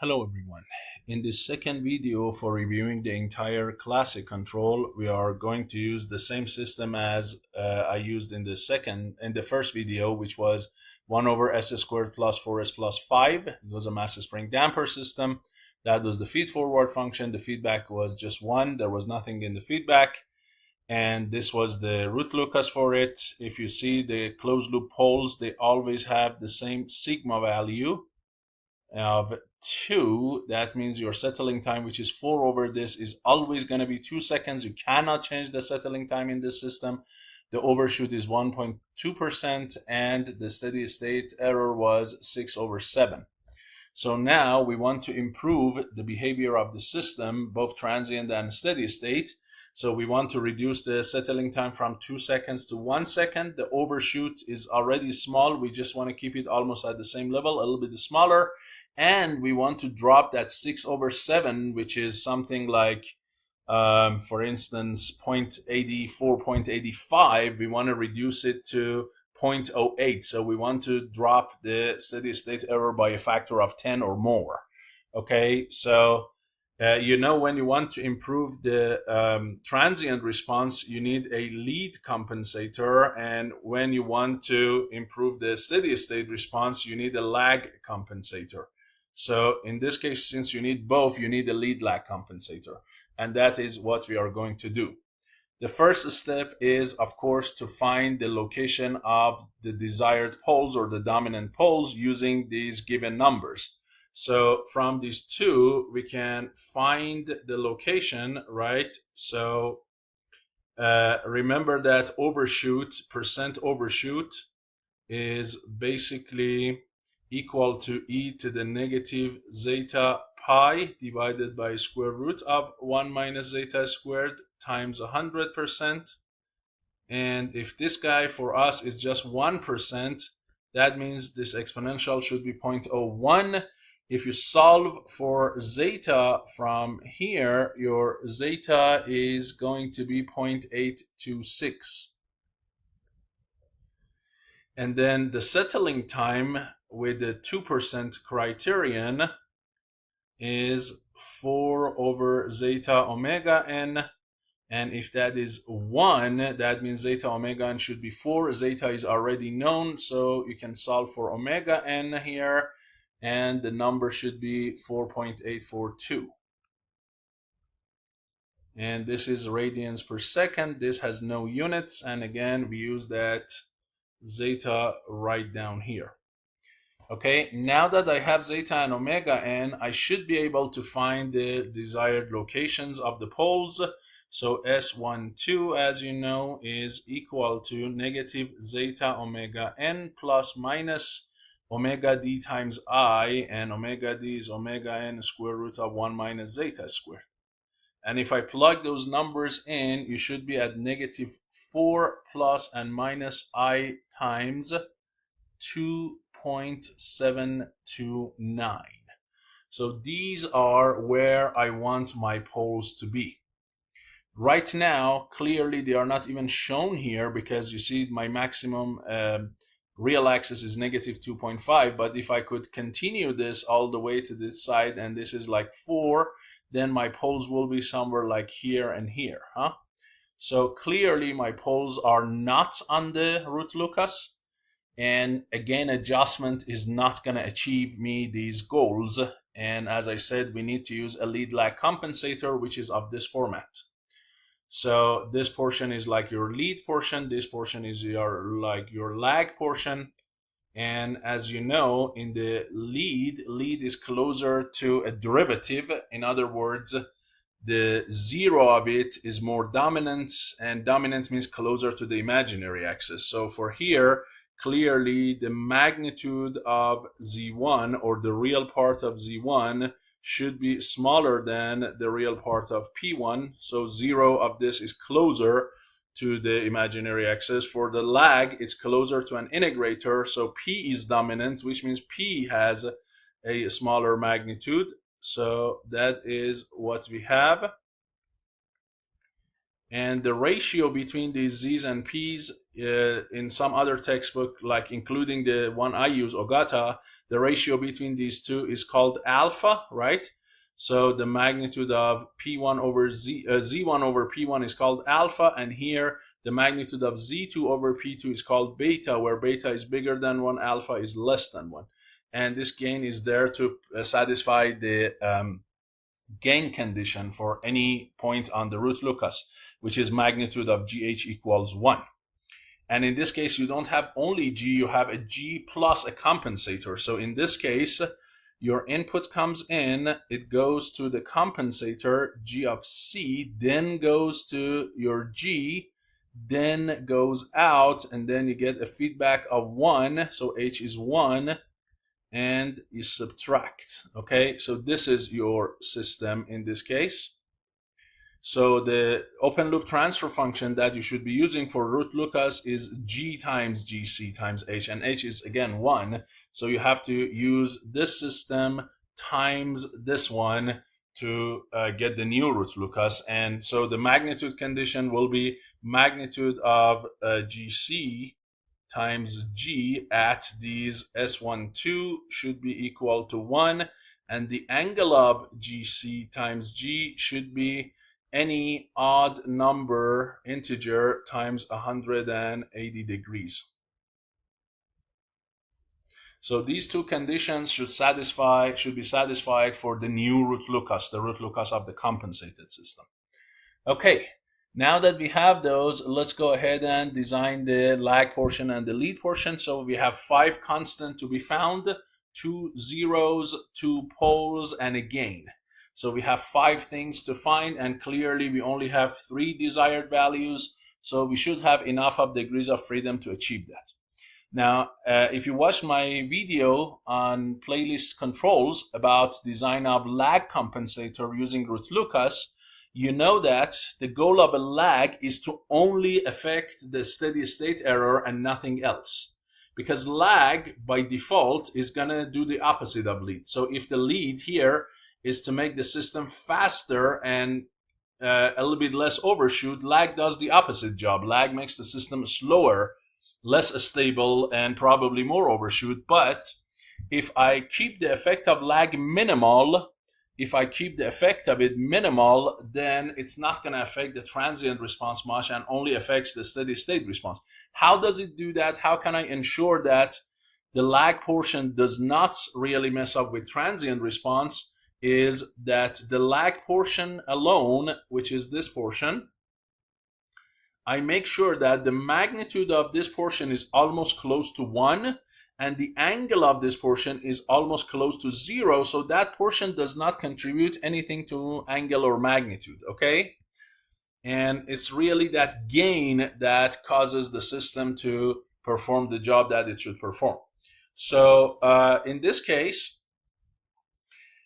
Hello everyone. In this second video for reviewing the entire classic control, we are going to use the same system as I used in the first video, which was 1 over s squared plus 4s plus 5. It was a mass spring damper system. That was the feed forward function. The feedback was just 1. There was nothing in the feedback. And this was the root locus for it. If you see the closed loop poles, they always have the same sigma value of 2. That means your settling time, which is 4 over this, is always going to be 2 seconds. You cannot change the settling time in this system. The overshoot is 1.2%, and the steady state error was 6 over 7. So now we want to improve the behavior of the system, both transient and steady state. So we want to reduce the settling time from 2 seconds to 1 second. The overshoot is already small. We just want to keep it almost at the same level, a little bit smaller. And we want to drop that 6 over 7, which is something like, for instance, 0.84, 0.85. We want to reduce it to 0.08. So we want to drop the steady state error by a factor of 10 or more. Okay, so when you want to improve the transient response, you need a lead compensator. And when you want to improve the steady state response, you need a lag compensator. So in this case, since you need both, you need a lead lag compensator. And that is what we are going to do. The first step is, of course, to find the location of the desired poles or the dominant poles using these given numbers. So from these two, we can find the location, right? So remember that percent overshoot is basically equal to e to the negative zeta pi divided by square root of 1 minus zeta squared times 100%. And if this guy for us is just 1%, that means this exponential should be 0.01. If you solve for zeta from here, your zeta is going to be 0.826. And then the settling time with the 2% criterion is 4 over zeta omega n. And if that is 1, that means zeta omega n should be 4. Zeta is already known, so you can solve for omega n here, and the number should be 4.842. And this is radians per second. This has no units, and again, we use that zeta right down here. Okay, now that I have zeta and omega n, I should be able to find the desired locations of the poles. So S12, as you know, is equal to negative zeta omega n plus minus omega d times I, and omega d is omega n square root of 1 minus zeta squared. And if I plug those numbers in, you should be at negative 4 plus and minus I times 2.729. So these are where I want my poles to be. Right now, clearly they are not even shown here because you see my maximum real axis is negative 2.5. But if I could continue this all the way to this side, and this is like 4, then my poles will be somewhere like here and here, huh? So clearly my poles are not on the root locus. And again, adjustment is not going to achieve me these goals. And as I said, we need to use a lead lag compensator, which is of this format. So this portion is like your lead portion. This portion is your lag portion. And as you know, in the lead is closer to a derivative. In other words, the zero of it is more dominant, and dominant means closer to the imaginary axis. So for here, clearly the magnitude of Z1, or the real part of Z1, should be smaller than the real part of P1. So 0 of this is closer to the imaginary axis. For the lag, it's closer to an integrator. So P is dominant, which means P has a smaller magnitude. So that is what we have. and the ratio between these z's and p's in some other textbook, like including the one I use, Ogata, the ratio between these two is called alpha, right? So the magnitude of p1 over z1 over p1 is called alpha, and here the magnitude of z2 over p2 is called beta, where beta is bigger than 1, alpha is less than 1. And this gain is there to satisfy the gain condition for any point on the root locus, which is magnitude of GH equals 1. And in this case, you don't have only G, you have a G plus a compensator. So in this case, your input comes in, it goes to the compensator, G of C, then goes to your G, then goes out, and then you get a feedback of 1, so H is 1, and you subtract. Okay, so this is your system in this case. So the open loop transfer function that you should be using for root locus is G times GC times H, and H is again 1. So you have to use this system times this one to get the new root locus. And so the magnitude condition will be magnitude of GC times G at these S12 should be equal to 1, and the angle of GC times G should be any odd number integer times 180 degrees. So these two conditions should be satisfied for the new root locus, the root locus of the compensated system. Okay, now that we have those, let's go ahead and design the lag portion and the lead portion. So we have 5 constants to be found, 2 zeros, 2 poles, and a gain. So we have 5 things to find, and clearly we only have 3 desired values. So we should have enough of degrees of freedom to achieve that. Now, if you watch my video on playlist controls about design of lag compensator using root locus, you know that the goal of a lag is to only affect the steady state error and nothing else. Because lag by default is gonna do the opposite of lead. So if the lead here is to make the system faster and a little bit less overshoot, lag does the opposite job. Lag makes the system slower, less stable, and probably more overshoot. But if I keep the effect of lag minimal, then it's not going to affect the transient response much and only affects the steady state response. How does it do that? How can I ensure that the lag portion does not really mess up with transient response? Is that the lag portion alone, which is this portion, I make sure that the magnitude of this portion is almost close to 1, and the angle of this portion is almost close to 0, so that portion does not contribute anything to angle or magnitude, okay? And it's really that gain that causes the system to perform the job that it should perform. So in this case,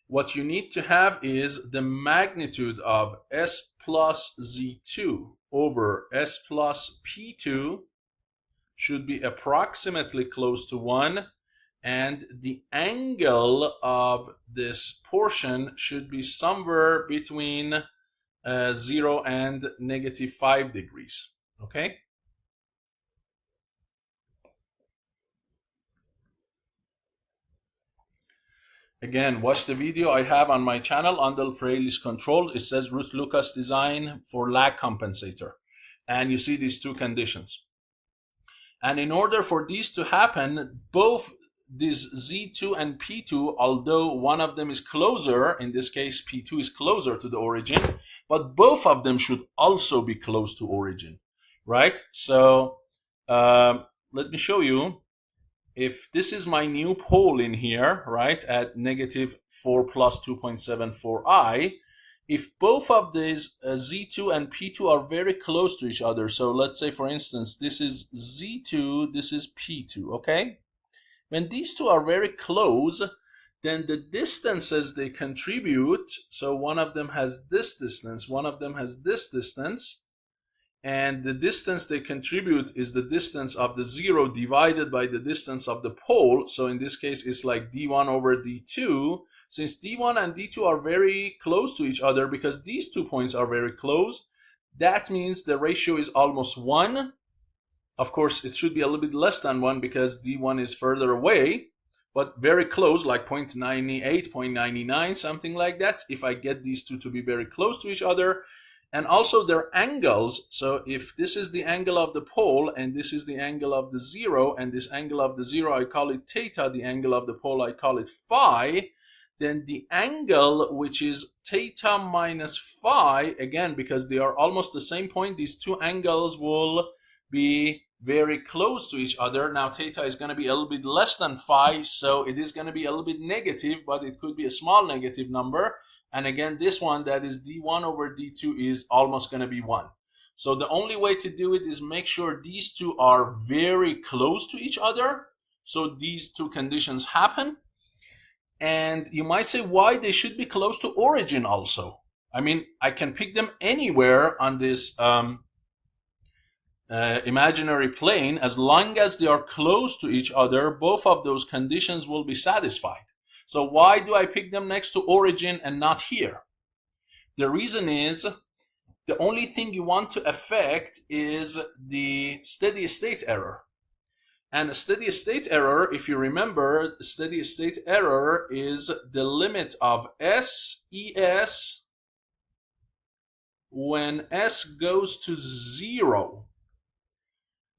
what you need to have is the magnitude of S plus Z2 over S plus P2 should be approximately close to 1, and the angle of this portion should be somewhere between 0 and -5 degrees, okay? Again, watch the video I have on my channel under playlist control. It says Root Locus design for lag compensator. And you see these 2 conditions. And in order for these to happen, both these Z2 and P2, although one of them is closer, in this case P2 is closer to the origin, but both of them should also be close to origin, right? So let me show you. If this is my new pole in here, right, at -4 plus 2.74i, if both of these Z2 and P2 are very close to each other, so let's say, for instance, this is Z2, this is P2, okay? When these two are very close, then the distances they contribute, so one of them has this distance, one of them has this distance, and the distance they contribute is the distance of the 0 divided by the distance of the pole. So in this case, it's like D1 over D2. Since D1 and D2 are very close to each other, because these 2 points are very close, that means the ratio is almost 1. Of course, it should be a little bit less than 1 because D1 is further away, but very close, like 0.98, 0.99, something like that, if I get these two to be very close to each other. And also their angles, so if this is the angle of the pole, and this is the angle of the zero, and this angle of the zero, I call it theta, the angle of the pole, I call it phi, then the angle, which is theta minus phi, again, because they are almost the same point, these two angles will be very close to each other. Now theta is going to be a little bit less than phi, so it is going to be a little bit negative, but it could be a small negative number. And again, this one, that is D1 over D2, is almost going to be 1. So the only way to do it is make sure these two are very close to each other, so these two conditions happen. And you might say why they should be close to origin also. I mean, I can pick them anywhere on this imaginary plane. As long as they are close to each other, both of those conditions will be satisfied. So why do I pick them next to origin and not here? The reason is the only thing you want to affect is the steady state error. And a steady state error, if you remember, steady state error is the limit of SES when S goes to 0.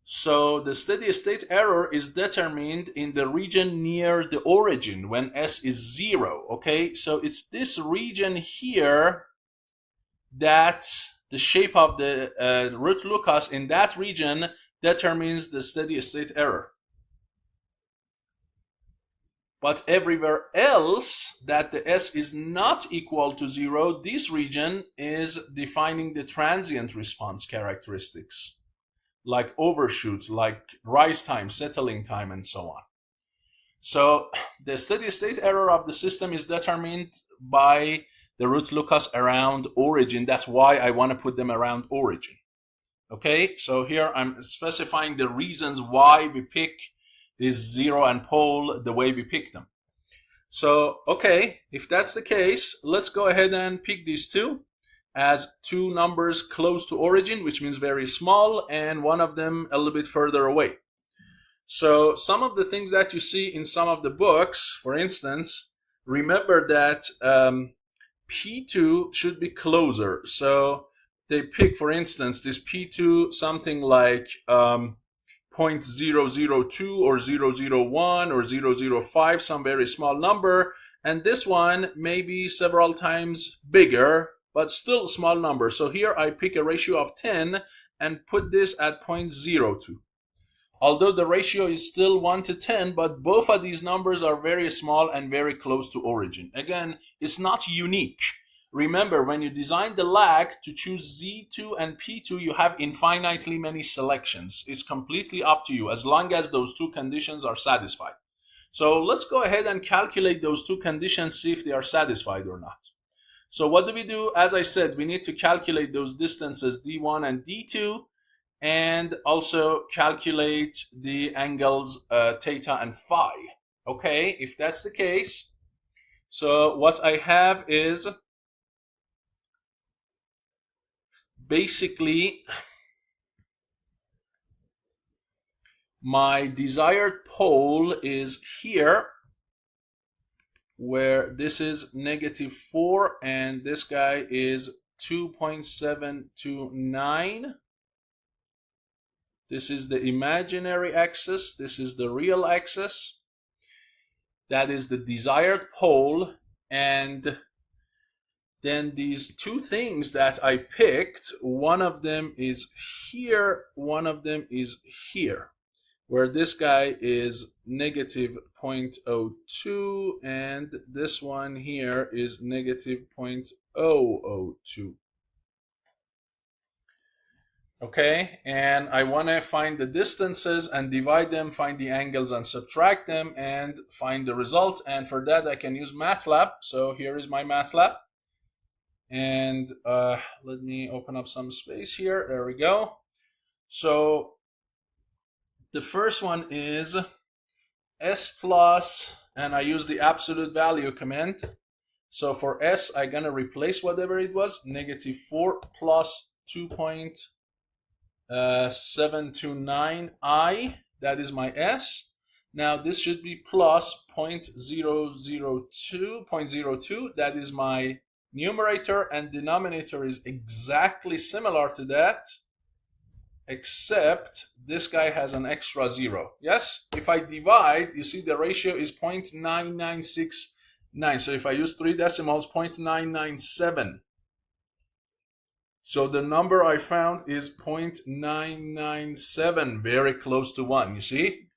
So the steady state error is determined in the region near the origin when S is 0, okay? So it's this region here that the shape of the root locus in that region determines the steady state error. But everywhere else that the S is not equal to 0, this region is defining the transient response characteristics, like overshoot, like rise time, settling time, and so on. So the steady state error of the system is determined by the root locus around origin. That's why I want to put them around origin. Okay, so here I'm specifying the reasons why we pick this zero and pole the way we pick them. So, okay, if that's the case, let's go ahead and pick these two as two numbers close to origin, which means very small, and one of them a little bit further away. So some of the things that you see in some of the books, for instance, remember that P2 should be closer. So they pick, for instance, this P2 something like 0.002 or 001 or 005, some very small number, and this one may be several times bigger, but still small number. So here I pick a ratio of 10 and put this at 0.02. Although the ratio is still 1 to 10, but both of these numbers are very small and very close to origin. Again, it's not unique. Remember, when you design the lag to choose Z2 and P2, you have infinitely many selections. It's completely up to you as long as those two conditions are satisfied. So let's go ahead and calculate those two conditions, see if they are satisfied or not. So what do we do? As I said, we need to calculate those distances D1 and D2, and also calculate the angles theta and phi. Okay, if that's the case, so what I have is basically my desired pole is here, where this is -4 and this guy is 2.729. This is the imaginary axis. This is the real axis. That is the desired pole. And then these two things that I picked, one of them is here, one of them is here, where this guy is -0.02 and this one here is -0.002. Okay, and I want to find the distances and divide them, find the angles and subtract them and find the result. And for that I can use MATLAB. So here is my MATLAB. And let me open up some space here. There we go. So the first one is S plus, and I use the absolute value command. So for S, I'm going to replace whatever it was, -4 plus 2.729i, that is my S. Now this should be plus 0.002, that is my numerator, and denominator is exactly similar to that, except this guy has an extra 0. Yes? If I divide, you see the ratio is 0.9969. So if I use 3 decimals, 0.997. So the number I found is 0.997, very close to 1. You see?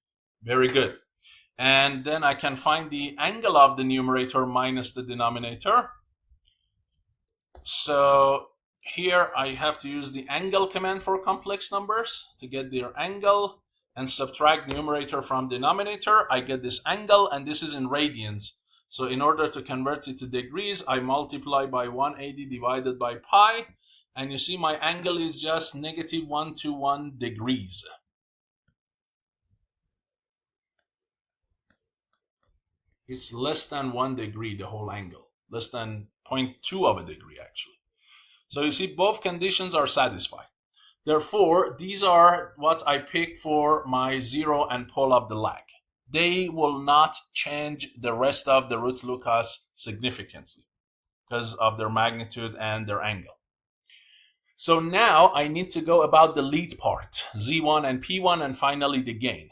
Very good. And then I can find the angle of the numerator minus the denominator. So here I have to use the angle command for complex numbers to get their angle and subtract numerator from denominator. I get this angle, and this is in radians. So in order to convert it to degrees, I multiply by 180 divided by pi. And you see my angle is just negative 121 degrees. It's less than 1 degree, the whole angle. Less than 0.2 of a degree, actually. So you see both conditions are satisfied. Therefore, these are what I pick for my zero and pole of the lag. They will not change the rest of the root locus significantly because of their magnitude and their angle. So now I need to go about the lead part, Z1 and P1, and finally the gain.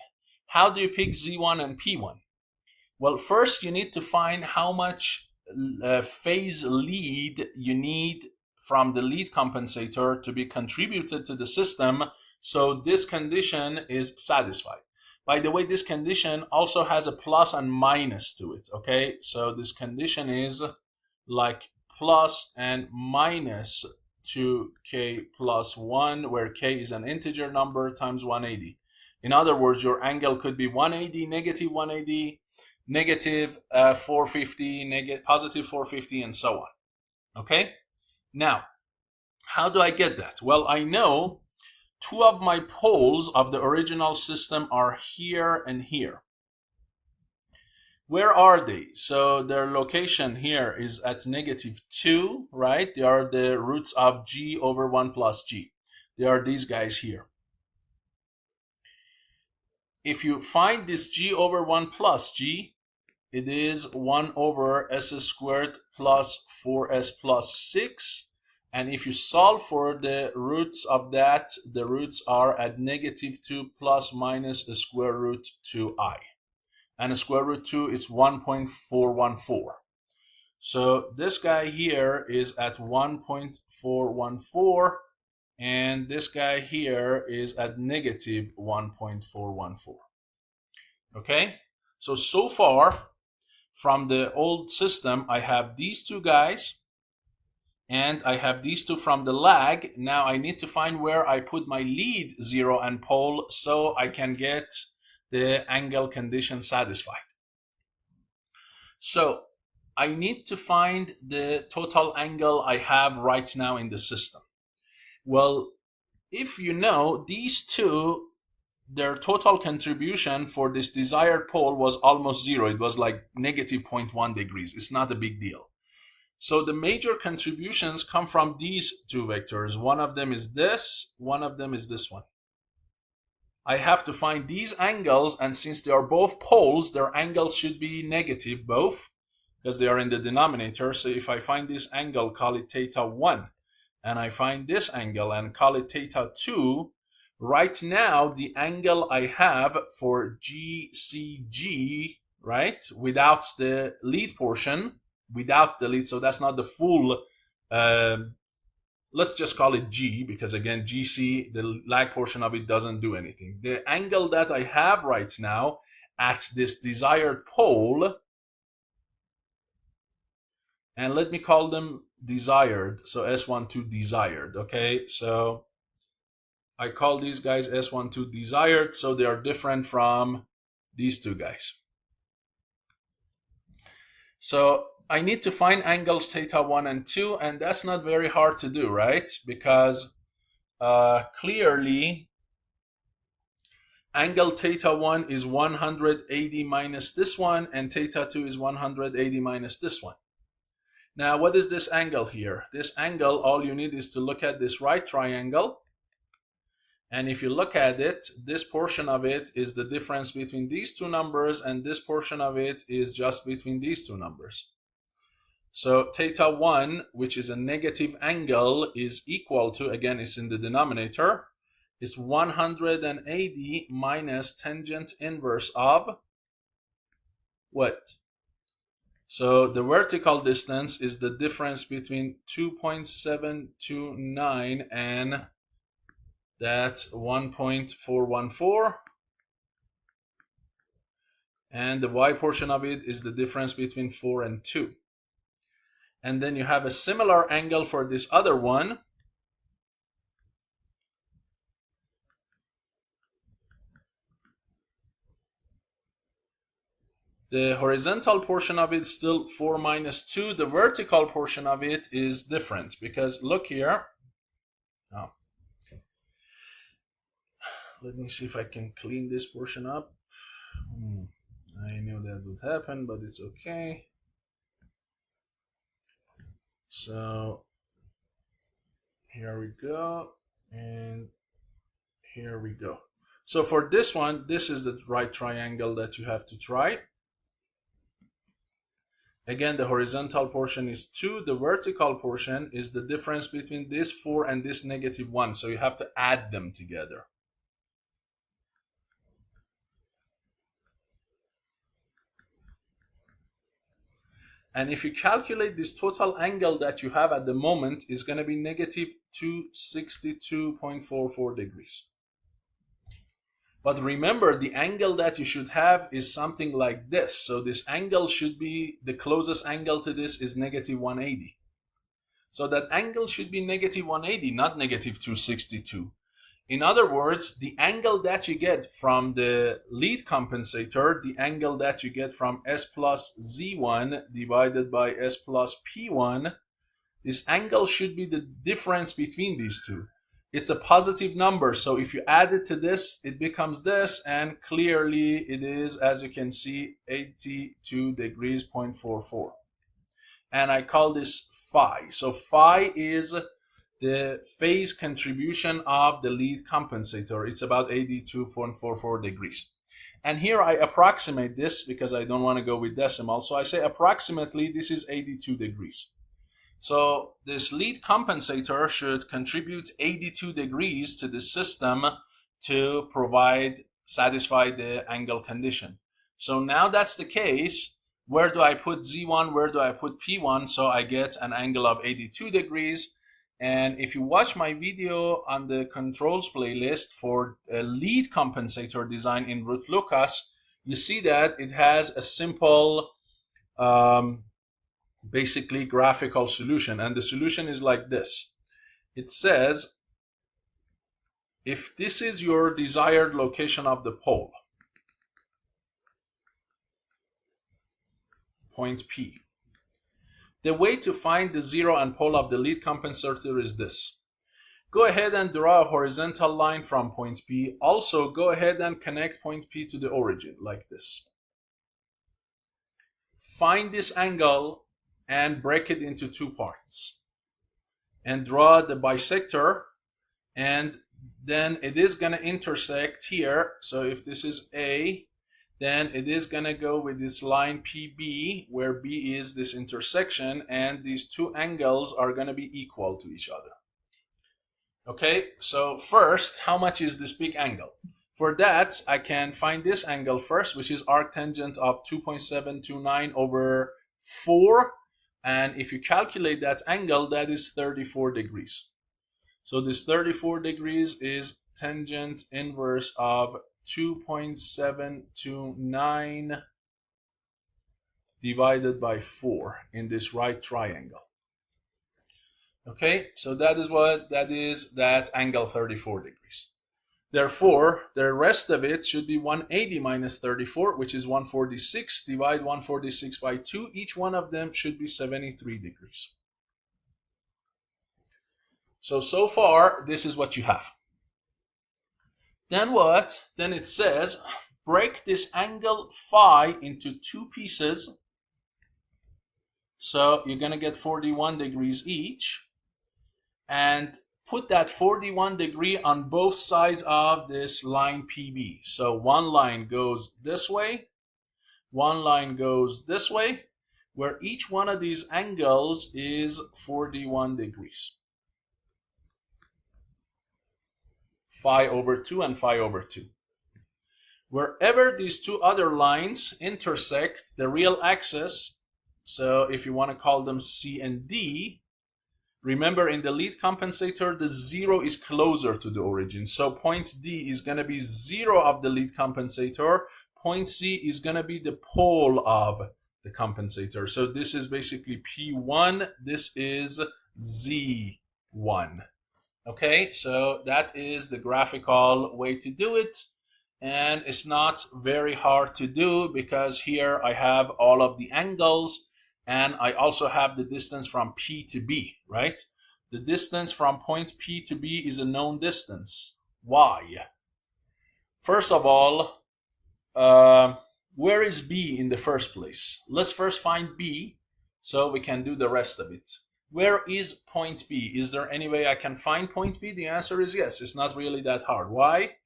How do you pick Z1 and P1? Well, first you need to find how much phase lead you need from the lead compensator to be contributed to the system, so this condition is satisfied. By the way, this condition also has a plus and minus to it, okay? So this condition is like plus and minus 2k plus 1, where k is an integer number, times 180. In other words, your angle could be 180, negative 180, negative 450, positive 450, and so on. Okay? Now, how do I get that? Well, I know two of my poles of the original system are here and here. Where are they? So their location here is at -2, right? They are the roots of g over 1 plus g. They are these guys here. If you find this g over 1 plus g, it is 1 over s squared plus 4s plus 6. And if you solve for the roots of that, the roots are at -2 plus minus a square root 2i. And a square root 2 is 1.414. So this guy here is at 1.414, and this guy here is at -1.414. Okay? So far, from the old system, I have these two guys, and I have these two from the lag. Now I need to find where I put my lead zero and pole so I can get the angle condition satisfied. So I need to find the total angle I have right now in the system. Well, if you know, these two, their total contribution for this desired pole was almost 0. It was like -0.1 degrees. It's not a big deal. So the major contributions come from these two vectors. One of them is this, one of them is this one. I have to find these angles, and since they are both poles, their angles should be negative both, because they are in the denominator. So if I find this angle, call it theta 1, and I find this angle and call it theta 2, right now the angle I have for GCG, right, without the lead portion, without the lead, so that's not the full, let's just call it G, because again, GC, the lag portion of it doesn't do anything. The angle that I have right now at this desired pole, and let me call them desired, so S12 desired, okay? So I call these guys S12 desired, so they are different from these two guys. So I need to find angles theta 1 and 2, and that's not very hard to do, right? Because clearly angle theta 1 is 180 minus this one, and theta 2 is 180 minus this one. Now, what is this angle here? This angle, all you need is to look at this right triangle. And if you look at it, this portion of it is the difference between these two numbers, and this portion of it is just between these two numbers. So theta 1, which is a negative angle, is equal to, again, it's in the denominator, is 180 minus tangent inverse of what? So the vertical distance is the difference between 2.729 and that 1.414, and the y portion of it is the difference between 4 and 2. And then you have a similar angle for this other one. The horizontal portion of it is still 4 minus 2. The vertical portion of it is different, because look here. Oh. Let me see if I can clean this portion up. I knew that would happen, but it's okay. So here we go, and here we go. So for this one, this is the right triangle that you have to try. Again, the horizontal portion is 2. The vertical portion is the difference between this 4 and this negative 1. So you have to add them together. And if you calculate this total angle that you have at the moment, is going to be negative 262.44 degrees. But remember, the angle that you should have is something like this. So this angle should be, the closest angle to this is negative 180. So that angle should be negative 180, not negative 262. In other words, the angle that you get from the lead compensator, the angle that you get from S plus Z1 divided by S plus P1, this angle should be the difference between these two. It's a positive number, so if you add it to this, it becomes this, and clearly it is, as you can see, 82 degrees 0.44. And I call this phi. So phi is the phase contribution of the lead compensator. It's about 82.44 degrees. And here I approximate this because I don't want to go with decimal. So I say approximately this is 82 degrees. So this lead compensator should contribute 82 degrees to the system to satisfy the angle condition. So now that's the case. Where do I put Z1? Where do I put P1? So I get an angle of 82 degrees. And if you watch my video on the controls playlist for a lead compensator design in Root Locus, you see that it has a simple basically graphical solution, and the solution is like this. It says, if this is your desired location of the pole, point P, the way to find the zero and pole of the lead compensator is this. Go ahead and draw a horizontal line from point P. Also, go ahead and connect point P to the origin like this. Find this angle and break it into two parts, and draw the bisector, and then it is going to intersect here. So if this is A, then it is going to go with this line PB, where B is this intersection, and these two angles are going to be equal to each other. Okay, so first, how much is this big angle? For that, I can find this angle first, which is arctangent of 2.729 over 4. And if you calculate that angle, that is 34 degrees. So this 34 degrees is tangent inverse of 2.729 divided by 4 in this right triangle. Okay, so that is what that is, that angle 34 degrees. Therefore, the rest of it should be 180 minus 34, which is 146. Divide 146 by 2. Each one of them should be 73 degrees. So far, this is what you have. Then what? Then it says, break this angle phi into two pieces So you're going to get 41 degrees each, and put that 41 degree on both sides of this line PB. So one line goes this way, one line goes this way, where each one of these angles is 41 degrees. Phi over 2 and phi over 2. Wherever these two other lines intersect the real axis, so if you want to call them C and D, remember in the lead compensator, the 0 is closer to the origin. So point D is going to be 0 of the lead compensator. Point C is going to be the pole of the compensator. So this is basically P1. This is Z1. Okay, so that is the graphical way to do it. And it's not very hard to do because here I have all of the angles and I also have the distance from P to B, right? The distance from point P to B is a known distance. Why? First of all, where is B in the first place? Let's first find B so we can do the rest of it. Where is point B? Is there any way I can find point B? The answer is yes. It's not really that hard. Why?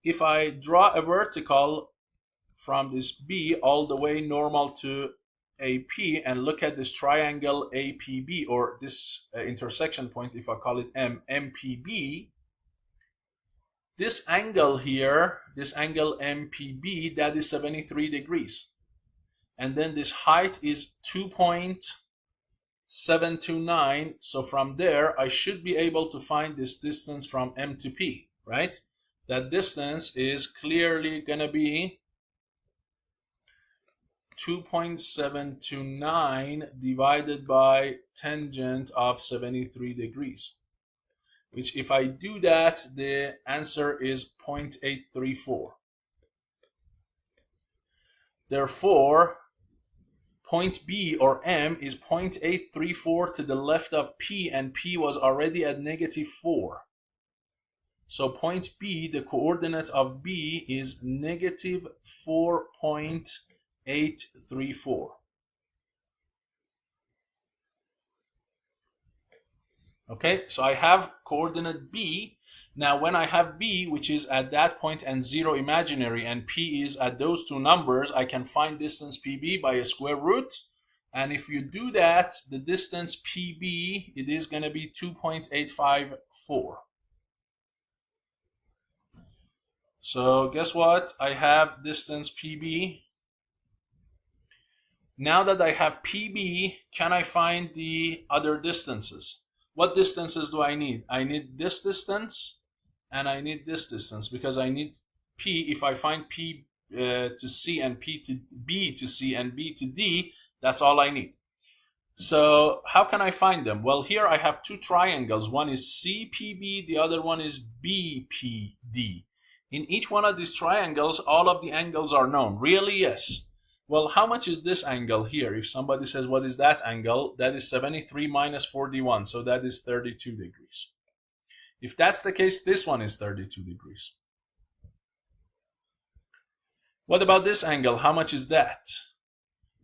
If I draw a vertical from this B all the way normal to AP and look at this triangle APB, or this intersection point, if I call it MPB, this angle here, this angle MPB, that is 73 degrees. And then this height is 2.729. So from there, I should be able to find this distance from M to P, right? That distance is clearly going to be 2.729 divided by tangent of 73 degrees, which if I do that, the answer is 0.834. Therefore, point B or M is 0.834 to the left of P, and P was already at -4. So point B, the coordinate of B is -4.834. Okay, so I have coordinate B. Now when I have B, which is at that point and 0 imaginary, and P is at those two numbers, I can find distance PB by a square root. And if you do that, the distance PB, it is going to be 2.854. So guess what? I have distance PB. Now that I have PB, can I find the other distances? What distances do I need? I need this distance and I need this distance, because I need P. If I find P to C and P to B to C and B to D, that's all I need. So how can I find them? Well, here I have two triangles. One is CPB, the other one is BPD. In each one of these triangles, all of the angles are known. Really? Yes. Well, how much is this angle here? If somebody says, what is that angle? That is 73 minus 41, so that is 32 degrees. If that's the case, this one is 32 degrees. What about this angle? How much is that?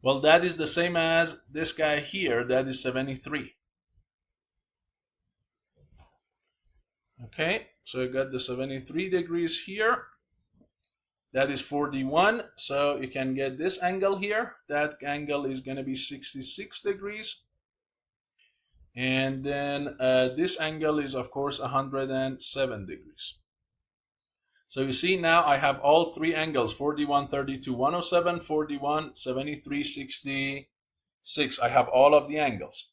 Well, that is the same as this guy here. That is 73. Okay, so you got the 73 degrees here. That is 41. So you can get this angle here. That angle is going to be 66 degrees. And then this angle is, of course, 107 degrees. So you see now I have all three angles, 41, 32, 107, 41, 73, 66. I have all of the angles.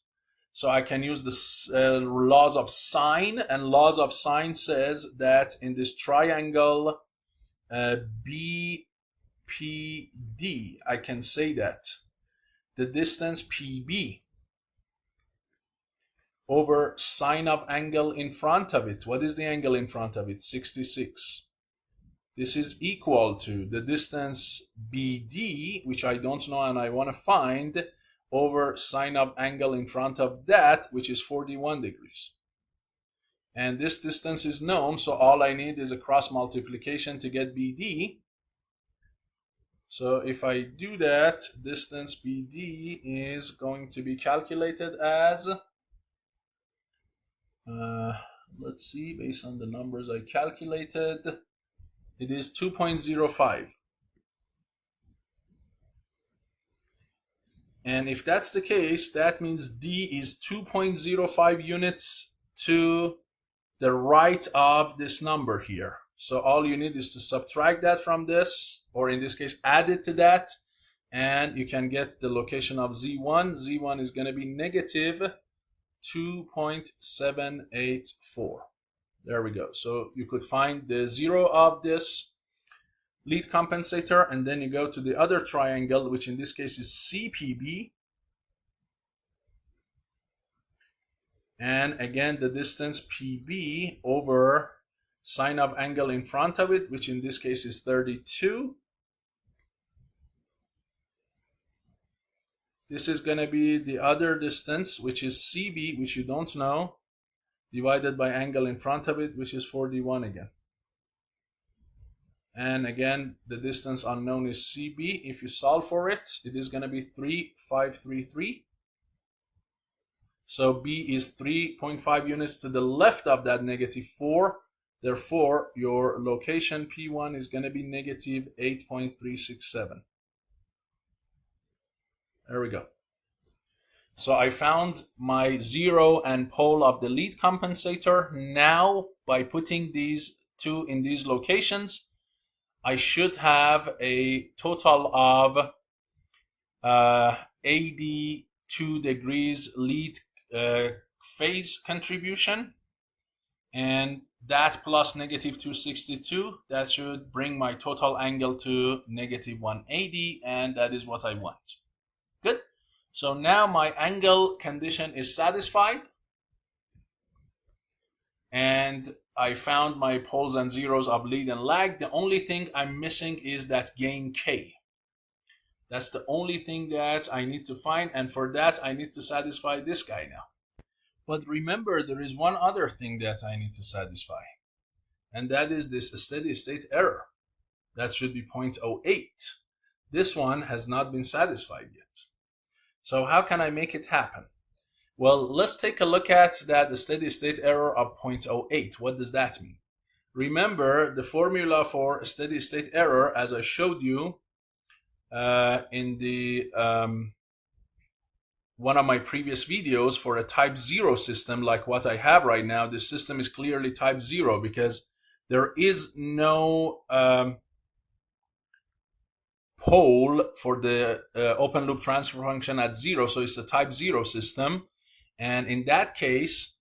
So I can use the laws of sine, and laws of sine says that in this triangle BPD, I can say that the distance PB over sine of angle in front of it. What is the angle in front of it? 66. This is equal to the distance BD, which I don't know and I want to find, over sine of angle in front of that, which is 41 degrees. And this distance is known, so all I need is a cross multiplication to get BD. So if I do that, distance BD is going to be calculated as, let's see, based on the numbers I calculated, it is 2.05. And if that's the case, that means D is 2.05 units to the right of this number here. So all you need is to subtract that from this, or in this case, add it to that, and you can get the location of Z1. Z1 is going to be negative 2.784. There we go. So you could find the zero of this lead compensator, and then you go to the other triangle, which in this case is CPB. And again, the distance PB over sine of angle in front of it, which in this case is 32. This is going to be the other distance, which is CB, which you don't know, divided by angle in front of it, which is 41 again. And again, the distance unknown is CB. If you solve for it, it is going to be 3,533. So B is 3.5 units to the left of that negative 4. Therefore, your location P1 is going to be negative 8.367. There we go. So I found my zero and pole of the lead compensator. Now, by putting these two in these locations, I should have a total of 82 degrees lead phase contribution, and that plus negative 262, that should bring my total angle to negative 180, and that is what I want. Good. So now my angle condition is satisfied, and I found my poles and zeros of lead and lag. The only thing I'm missing is that gain K. That's the only thing that I need to find, and for that I need to satisfy this guy now. But remember, there is one other thing that I need to satisfy, and that is this steady state error. That should be 0.08. This one has not been satisfied yet. So how can I make it happen? Well, let's take a look at that steady state error of 0.08. What does that mean? Remember the formula for steady state error, as I showed you in the one of my previous videos. For a type 0 system like what I have right now, this system is clearly type 0 because there is no pole for the open loop transfer function at 0, so it's a type 0 system. And in that case,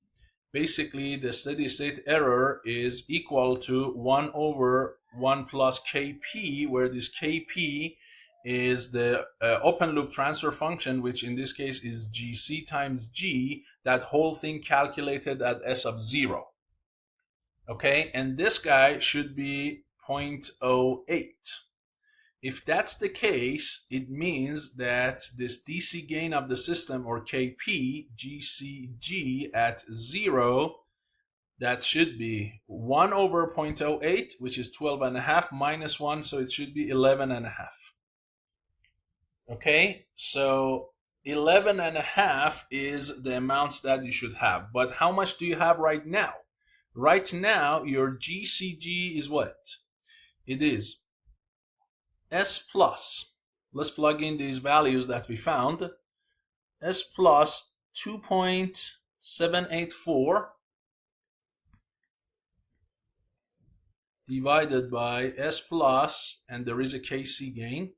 basically the steady state error is equal to 1 over 1 plus Kp, where this Kp is the open loop transfer function, which in this case is Gc times G, that whole thing calculated at S of 0. Okay, and this guy should be 0.08. If that's the case, it means that this DC gain of the system, or Kp, GCG at 0, that should be 1 over 0.08, which is 12.5 minus 1, so it should be 11.5. Okay, so 11.5 is the amount that you should have. But how much do you have right now? Right now, your GCG is what? It is S plus, let's plug in these values that we found, S plus 2.784 divided by S plus, and there is a Kc gain,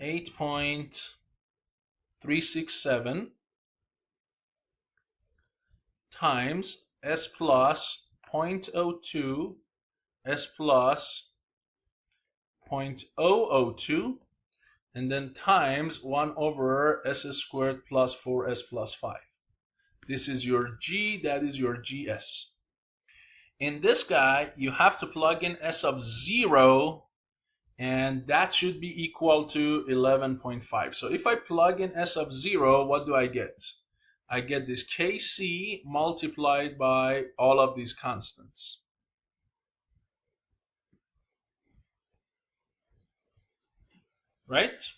8.367 times S plus 0.02, S plus 0.002, and then times 1 over S squared plus 4S plus 5. This is your G, that is your GS. In this guy, you have to plug in S of 0, and that should be equal to 11.5. So if I plug in S of 0, what do I get? I get this Kc multiplied by all of these constants. right?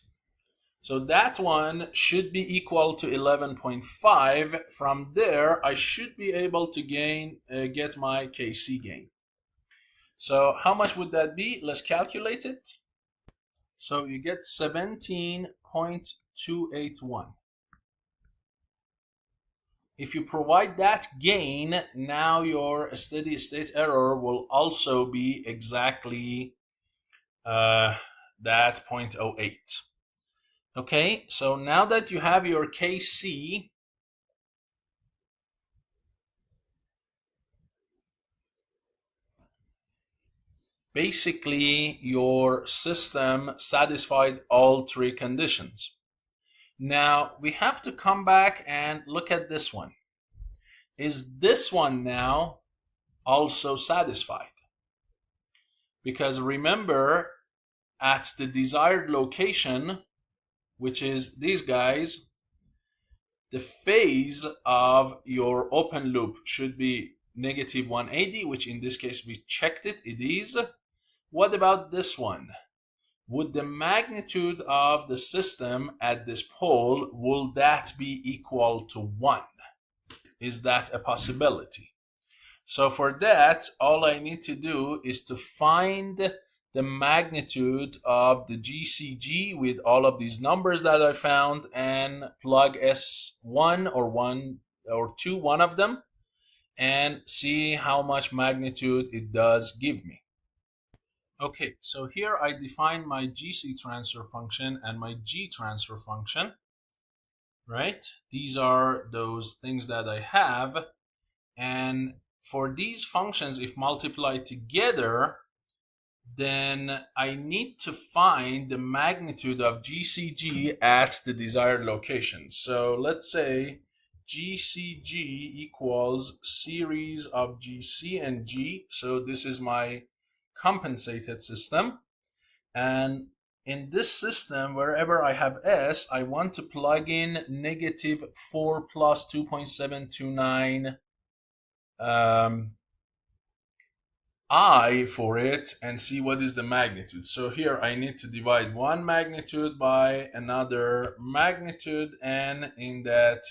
So that one should be equal to 11.5. From there, I should be able to get my Kc gain. So how much would that be? Let's calculate it. So you get 17.281. If you provide that gain, now your steady state error will also be exactly that 0.08. Okay, so now that you have your Kc, basically your system satisfied all three conditions. Now we have to come back and look at this one. Is this one now also satisfied? Because remember, at the desired location, which is these guys, the phase of your open loop should be negative 180, which in this case we checked it, it is. What about this one? Would the magnitude of the system at this pole, will that be equal to 1? Is that a possibility? So for that, all I need to do is to find the magnitude of the GCG with all of these numbers that I found and plug S1 or 1 or 2, one of them, and see how much magnitude it does give me. Okay, so here I define my GC transfer function and my G transfer function, right? These are those things that I have. And for these functions, if multiplied together, then I need to find the magnitude of GCG at the desired location. So let's say GCG equals series of GC and G. So this is my compensated system. And in this system, wherever I have S, I want to plug in negative 4 plus 2.729 I for it and see what is the magnitude. So here I need to divide one magnitude by another magnitude, and in that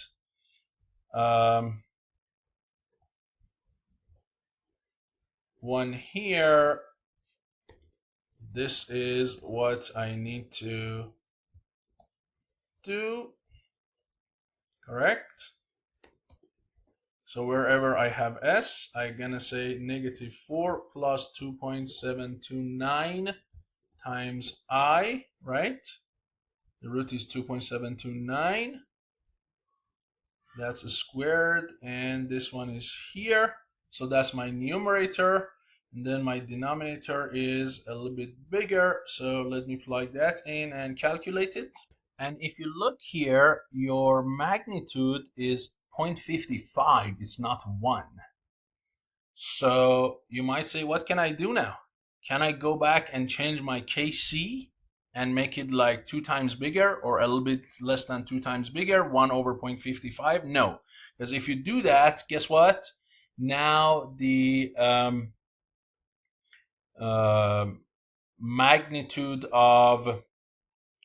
one here, this is what I need to do, correct? So wherever I have S, I'm gonna say negative 4 plus 2.729 times I, right? The root is 2.729. That's squared, and this one is here. So that's my numerator. And then my denominator is a little bit bigger. So let me plug that in and calculate it. And if you look here, your magnitude is 0.55. It's not 1. So you might say, what can I do now? Can I go back and change my Kc and make it like 2 times bigger, or a little bit less than 2 times bigger, 1 over 0.55? No, because if you do that, guess what? Now the magnitude of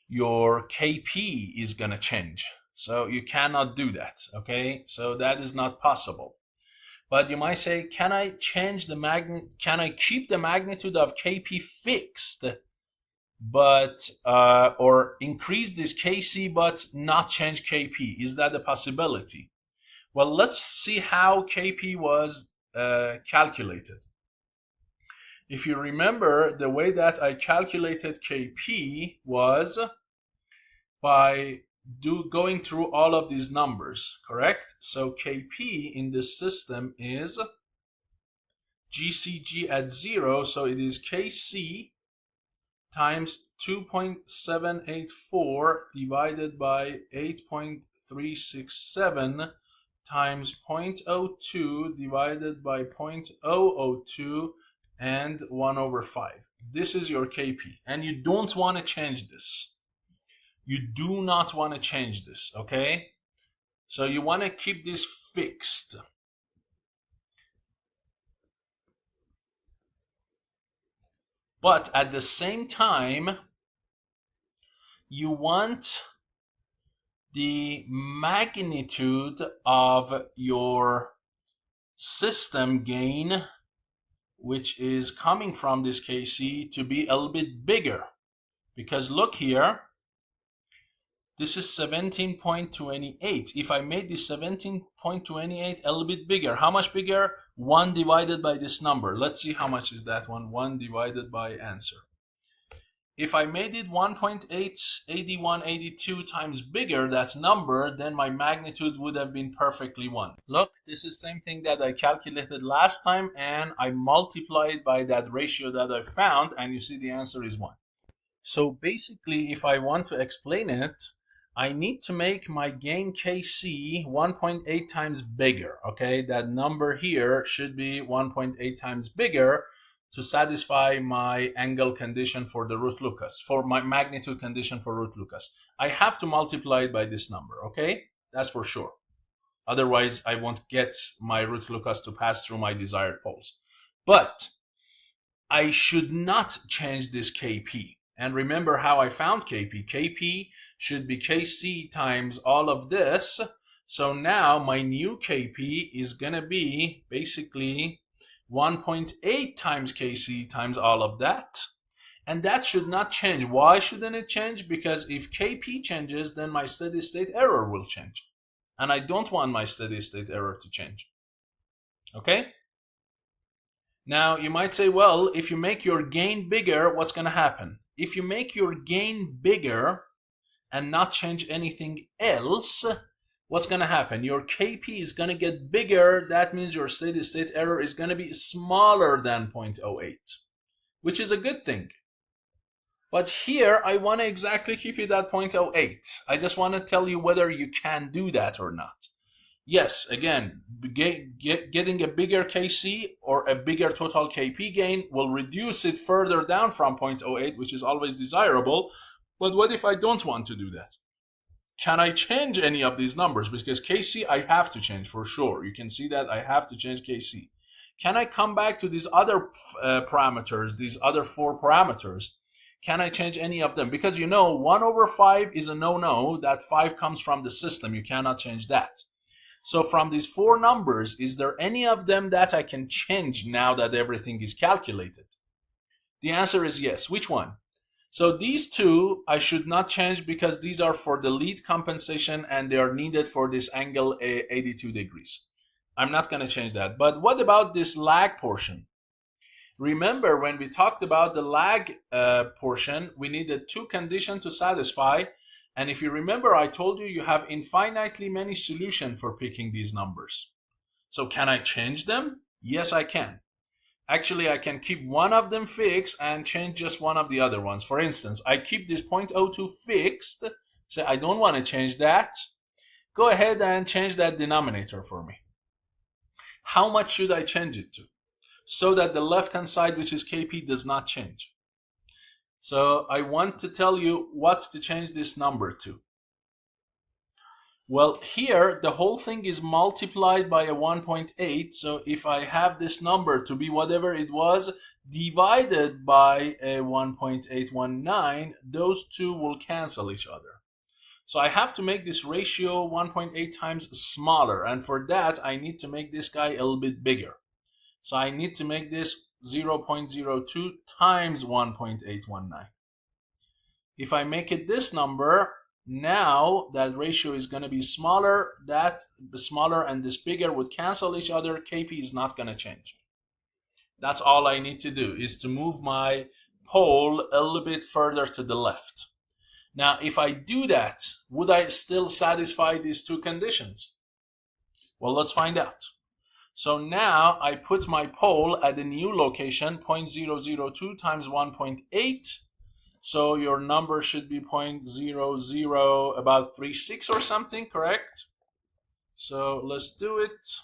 your Kp is going to change. So you cannot do that, okay? So that is not possible. But you might say, can I change the can I keep the magnitude of Kp fixed, but or increase this Kc but not change Kp? Is that a possibility? Well, let's see how Kp was calculated. If you remember, the way that I calculated Kp was by going through all of these numbers, correct? So Kp in this system is GCG at 0, so it is Kc times 2.784 divided by 8.367 times 0.02 divided by 0.002 and 1 over 5. This is your Kp, and you don't want to change this. You do not want to change this, okay? So you want to keep this fixed. But at the same time, you want the magnitude of your system gain, which is coming from this Kc, to be a little bit bigger. Because look here, this is 17.28. If I made this 17.28 a little bit bigger, how much bigger? 1 divided by this number. Let's see how much is that one. 1 divided by answer. If I made it 1.88182 times bigger, that number, then my magnitude would have been perfectly 1. Look, this is the same thing that I calculated last time, and I multiplied by that ratio that I found, and you see the answer is 1. So basically, if I want to explain it, I need to make my gain Kc 1.8 times bigger, okay? That number here should be 1.8 times bigger to satisfy my angle condition for the Root Locus, for my magnitude condition for Root Locus. I have to multiply it by this number, okay? That's for sure. Otherwise, I won't get my Root Locus to pass through my desired poles. But I should not change this Kp. And remember how I found Kp. Kp should be Kc times all of this. So now my new Kp is going to be basically 1.8 times Kc times all of that. And that should not change. Why shouldn't it change? Because if Kp changes, then my steady state error will change. And I don't want my steady state error to change. Okay? Now you might say, well, if you make your gain bigger, what's going to happen? If you make your gain bigger and not change anything else, what's going to happen? Your Kp is going to get bigger. That means your steady state error is going to be smaller than 0.08, which is a good thing. But here, I want to exactly keep it at 0.08. I just want to tell you whether you can do that or not. Yes, again, getting a bigger Kc or a bigger total Kp gain will reduce it further down from 0.08, which is always desirable. But what if I don't want to do that? Can I change any of these numbers? Because Kc I have to change for sure. You can see that I have to change Kc. Can I come back to these other parameters, these other 4 parameters? Can I change any of them? Because you know 1 over 5 is a no-no. That 5 comes from the system. You cannot change that. So from these 4 numbers, is there any of them that I can change now that everything is calculated? The answer is yes. Which one? So these 2 I should not change because these are for the lead compensation and they are needed for this angle 82 degrees. I'm not going to change that. But what about this lag portion? Remember when we talked about the lag portion, we needed 2 conditions to satisfy. And if you remember, I told you have infinitely many solutions for picking these numbers. So can I change them? Yes, I can. Actually, I can keep one of them fixed and change just one of the other ones. For instance, I keep this 0.02 fixed. Say I don't want to change that. Go ahead and change that denominator for me. How much should I change it to? So that the left-hand side, which is Kp, does not change. So I want to tell you what to change this number to. Well, here the whole thing is multiplied by a 1.8. So if I have this number to be whatever it was divided by a 1.819, those 2 will cancel each other. So I have to make this ratio 1.8 times smaller. And for that, I need to make this guy a little bit bigger. So I need to make this 0.02 times 1.819. If I make it this number, now that ratio is going to be smaller. That smaller and this bigger would cancel each other. Kp is not going to change. That's all I need to do, is to move my pole a little bit further to the left. Now, if I do that, would I still satisfy these 2 conditions? Well, let's find out. So now I put my pole at a new location, 0.002 times 1.8. So your number should be 0.00, about 36 or something, correct? So let's do it.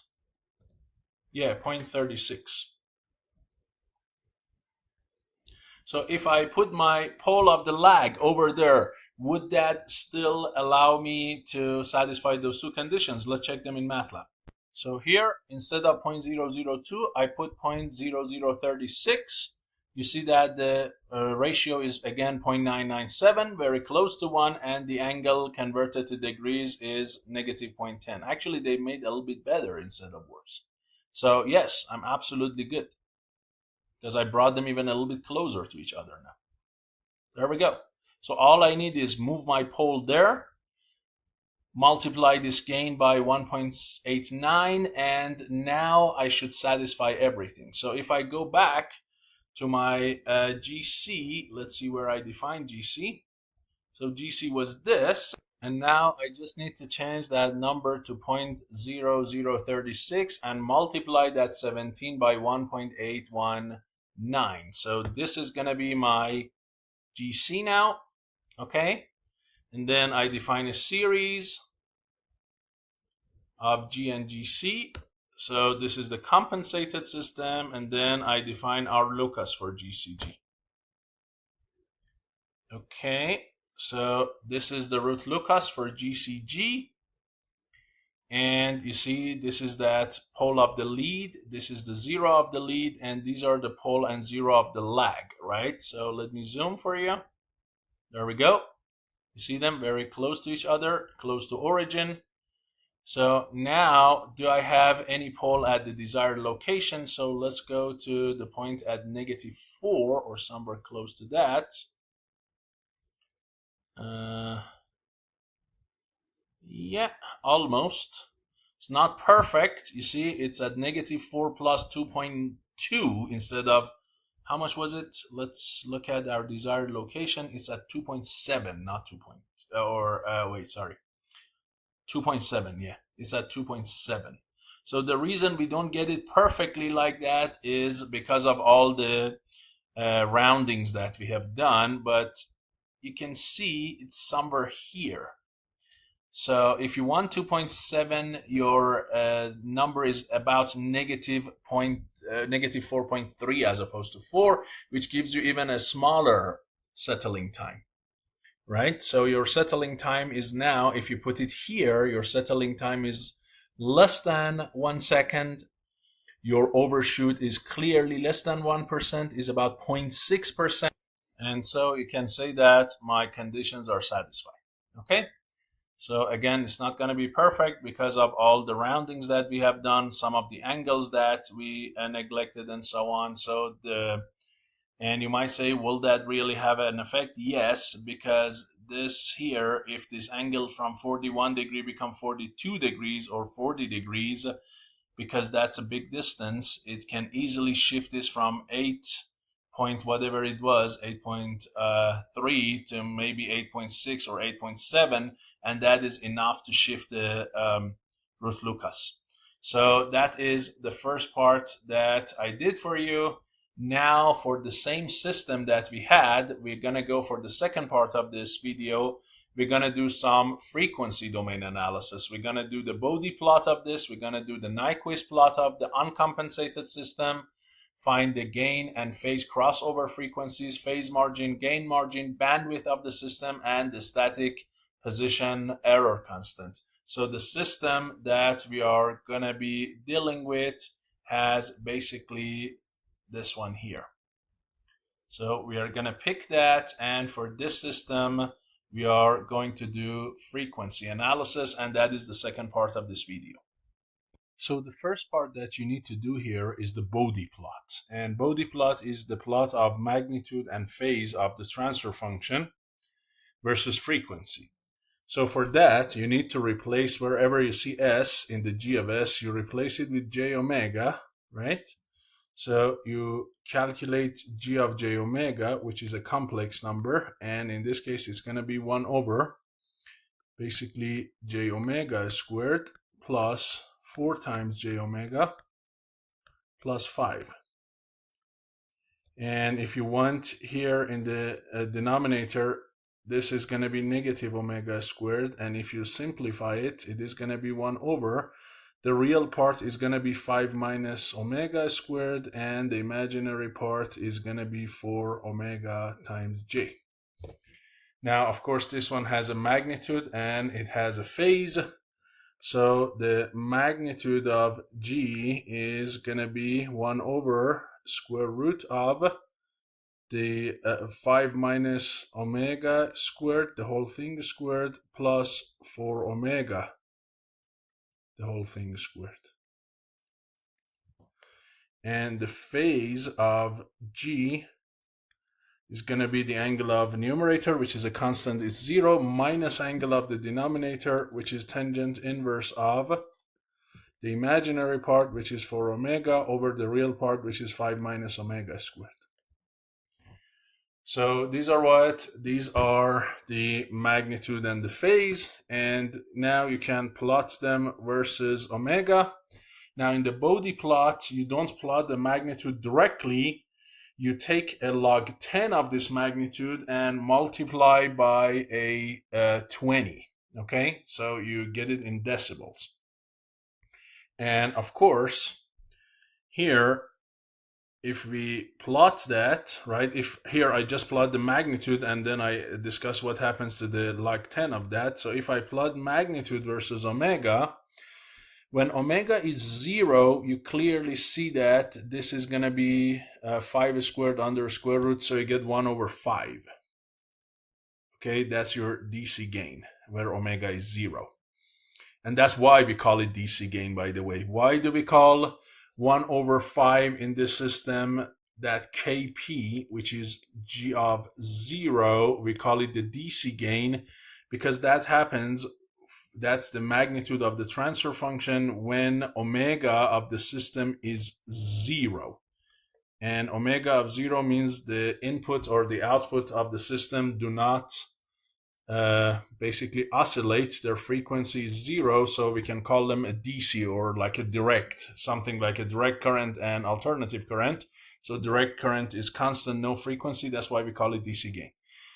Yeah, 0.36. So if I put my pole of the lag over there, would that still allow me to satisfy those 2 conditions? Let's check them in MATLAB. So here, instead of 0.002, I put 0.0036. you see that the ratio is again 0.997, very close to 1, and the angle converted to degrees is negative 0.10. Actually, they made a little bit better instead of worse. So yes, I'm absolutely good because I brought them even a little bit closer to each other now. There we go. So all I need is move my pole there, multiply this gain by 1.89, and now I should satisfy everything. So if I go back to my GC, let's see where I define GC. So GC was this, and now I just need to change that number to 0.0036 and multiply that 17 by 1.819. So this is going to be my GC now, okay? And then I define a series of G and GC. So this is the compensated system, and then I define our locus for GCG. Okay, so this is the root locus for GCG. And you see, this is that pole of the lead, this is the zero of the lead, and these are the pole and zero of the lag, right? So let me zoom for you. There we go. You see them very close to each other, close to origin. So now, do I have any pole at the desired location? So let's go to the point at -4 or somewhere close to that. Yeah, almost. It's not perfect. You see, it's at -4 plus 2.2 instead of, how much was it? Let's look at our desired location. It's at 2.7, not 2 point, wait, sorry. 2.7, yeah, it's at 2.7. So the reason we don't get it perfectly like that is because of all the roundings that we have done, but you can see it's somewhere here. So if you want 2.7, your number is about negative 4.3 as opposed to 4, which gives you even a smaller settling time. Right? So your settling time is now, if you put it here, your settling time is less than 1 second. Your overshoot is clearly less than 1%, is about 0.6%. And so you can say that my conditions are satisfied. Okay? So again, it's not going to be perfect because of all the roundings that we have done, some of the angles that we neglected and so on. So and you might say, will that really have an effect? Yes, because this here, if this angle from 41 degree become 42 degrees or 40 degrees, because that's a big distance, it can easily shift this from 8 point whatever it was, 8.3 to maybe 8.6 or 8.7, and that is enough to shift the root locus. So that is the first part that I did for you. Now for the same system that we had, we're going to go for the second part of this video. We're going to do some frequency domain analysis. We're going to do the Bode plot of this. We're going to do the Nyquist plot of the uncompensated system, find the gain and phase crossover frequencies, phase margin, gain margin, bandwidth of the system, and the static position error constant. So the system that we are going to be dealing with has basically this one here. So we are going to pick that, and for this system we are going to do frequency analysis, and that is the second part of this video. So the first part that you need to do here is the Bode plot, and Bode plot is the plot of magnitude and phase of the transfer function versus frequency. So for that, you need to replace wherever you see s in the g of s, you replace it with j omega, right? So you calculate g of j omega, which is a complex number, and in this case it's going to be 1 over basically j omega squared plus 4 times j omega plus 5. And if you want here in the denominator, this is going to be negative omega squared, and if you simplify it, it is going to be 1 over. The real part is going to be 5 minus omega squared, and the imaginary part is going to be 4 omega times j. Now, of course, this one has a magnitude and it has a phase. So the magnitude of g is going to be 1 over square root of the 5 minus omega squared, the whole thing squared, plus 4 omega, the whole thing squared. And the phase of G is going to be the angle of numerator, which is a constant, is 0, minus angle of the denominator, which is tangent inverse of the imaginary part, which is 4 omega, over the real part, which is 5 minus omega squared. So these are the magnitude and the phase, and now you can plot them versus omega. Now in the Bode plot, you don't plot the magnitude directly. You take a log 10 of this magnitude and multiply by a 20, okay? So you get it in decibels. And of course, here, if we plot that, right, if here I just plot the magnitude and then I discuss what happens to the log 10 of that. So if I plot magnitude versus omega, when omega is 0, you clearly see that this is going to be 5 squared under square root, so you get 1 over 5. Okay, that's your DC gain, where omega is 0. And that's why we call it DC gain, by the way. Why do we call 1 over 5 in this system that Kp, which is G of 0, we call it the DC gain? Because that happens, that's the magnitude of the transfer function when omega of the system is 0. And omega of 0 means the input or the output of the system do not basically oscillate. Their frequency is 0, so we can call them a DC, or like a direct, something like a direct current and alternative current. So direct current is constant, no frequency. That's why we call it DC gain.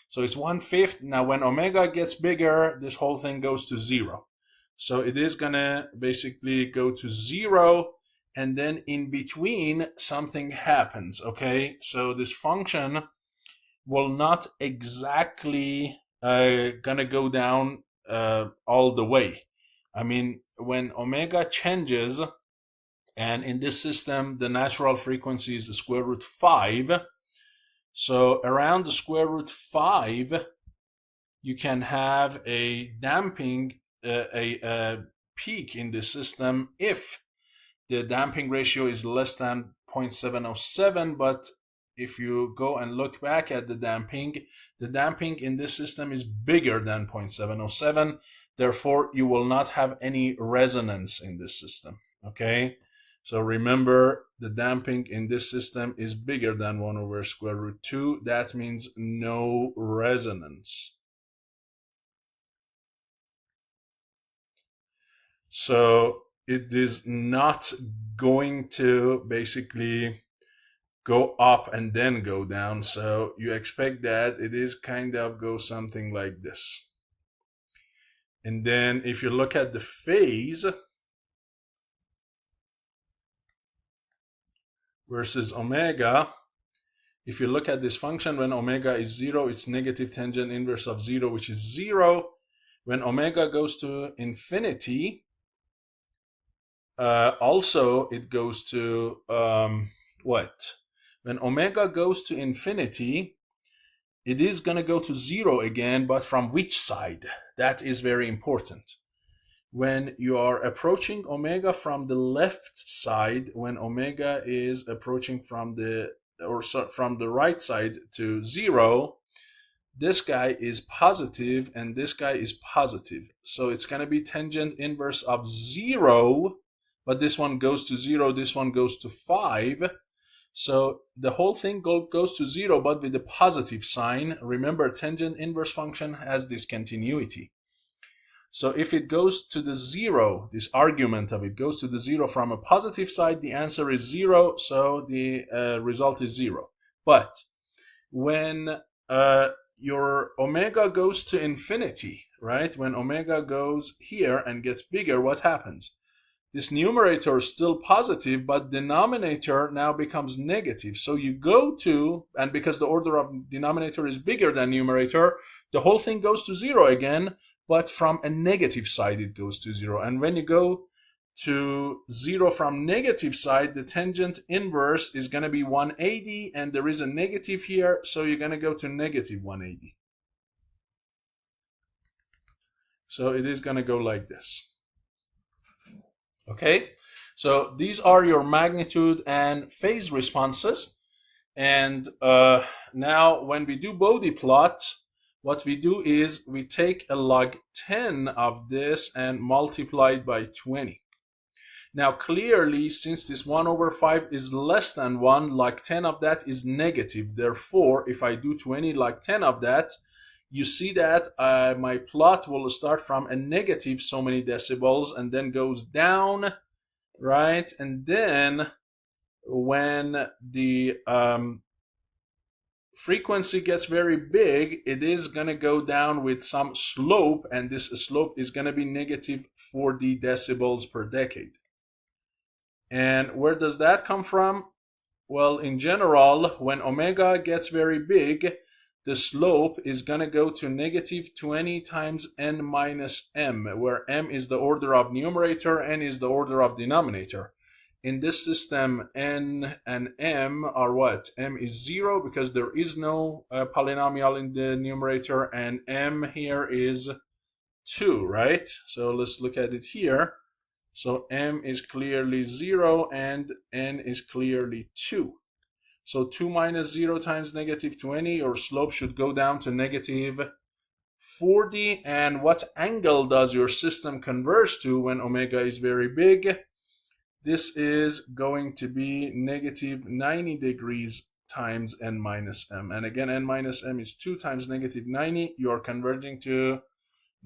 So it's 1/5. Now when omega gets bigger, this whole thing goes to 0. So it is gonna basically go to 0, and then in between something happens, okay? So this function will not exactly gonna go down all the way. I mean, when omega changes, and in this system the natural frequency is the square root 5, so around the square root 5 you can have a damping, a peak in the system if the damping ratio is less than 0.707, but if you go and look back at the damping in this system is bigger than 0.707. Therefore, you will not have any resonance in this system, okay? So remember, the damping in this system is bigger than 1 over square root 2. That means no resonance. So it is not going to basically go up and then go down. So you expect that it is kind of go something like this. And then if you look at the phase versus omega, if you look at this function, when omega is 0, it's negative tangent inverse of 0, which is 0. When omega goes to infinity, also it goes to what? When omega goes to infinity, it is going to go to 0 again, but from which side? That is very important. When you are approaching omega from the left side, when omega is approaching from the right side to 0, this guy is positive and this guy is positive. So it's going to be tangent inverse of 0, but this one goes to 0, this one goes to 5. So the whole thing goes to 0, but with a positive sign. Remember, tangent inverse function has discontinuity. So if it goes to the 0, this argument of it goes to the 0 from a positive side, the answer is 0, so the result is 0. But when your omega goes to infinity, right? When omega goes here and gets bigger, what happens? This numerator is still positive, but denominator now becomes negative. So you go to, and because the order of denominator is bigger than numerator, the whole thing goes to 0 again, but from a negative side it goes to 0. And when you go to 0 from negative side, the tangent inverse is going to be 180, and there is a negative here, so you're going to go to negative 180. So it is going to go like this. Okay, so these are your magnitude and phase responses. And now when we do Bode plot, what we do is we take a log 10 of this and multiply it by 20. Now clearly, since this 1 over 5 is less than 1, log 10 of that is negative. Therefore, if I do 20 log 10 of that, you see that my plot will start from a negative so many decibels and then goes down, right? And then when the frequency gets very big, it is going to go down with some slope, and this slope is going to be negative 40 decibels per decade. And where does that come from? Well, in general, when omega gets very big, the slope is going to go to negative 20 times n minus m, where m is the order of numerator, n is the order of denominator. In this system, n and m are what? M is 0 because there is no polynomial in the numerator, and m here is 2, right? So let's look at it here. So m is clearly 0 and n is clearly 2. So 2 minus 0 times negative 20, your slope should go down to negative 40. And what angle does your system converge to when omega is very big? This is going to be negative 90 degrees times n minus m. And again, n minus m is 2 times negative 90. You're converging to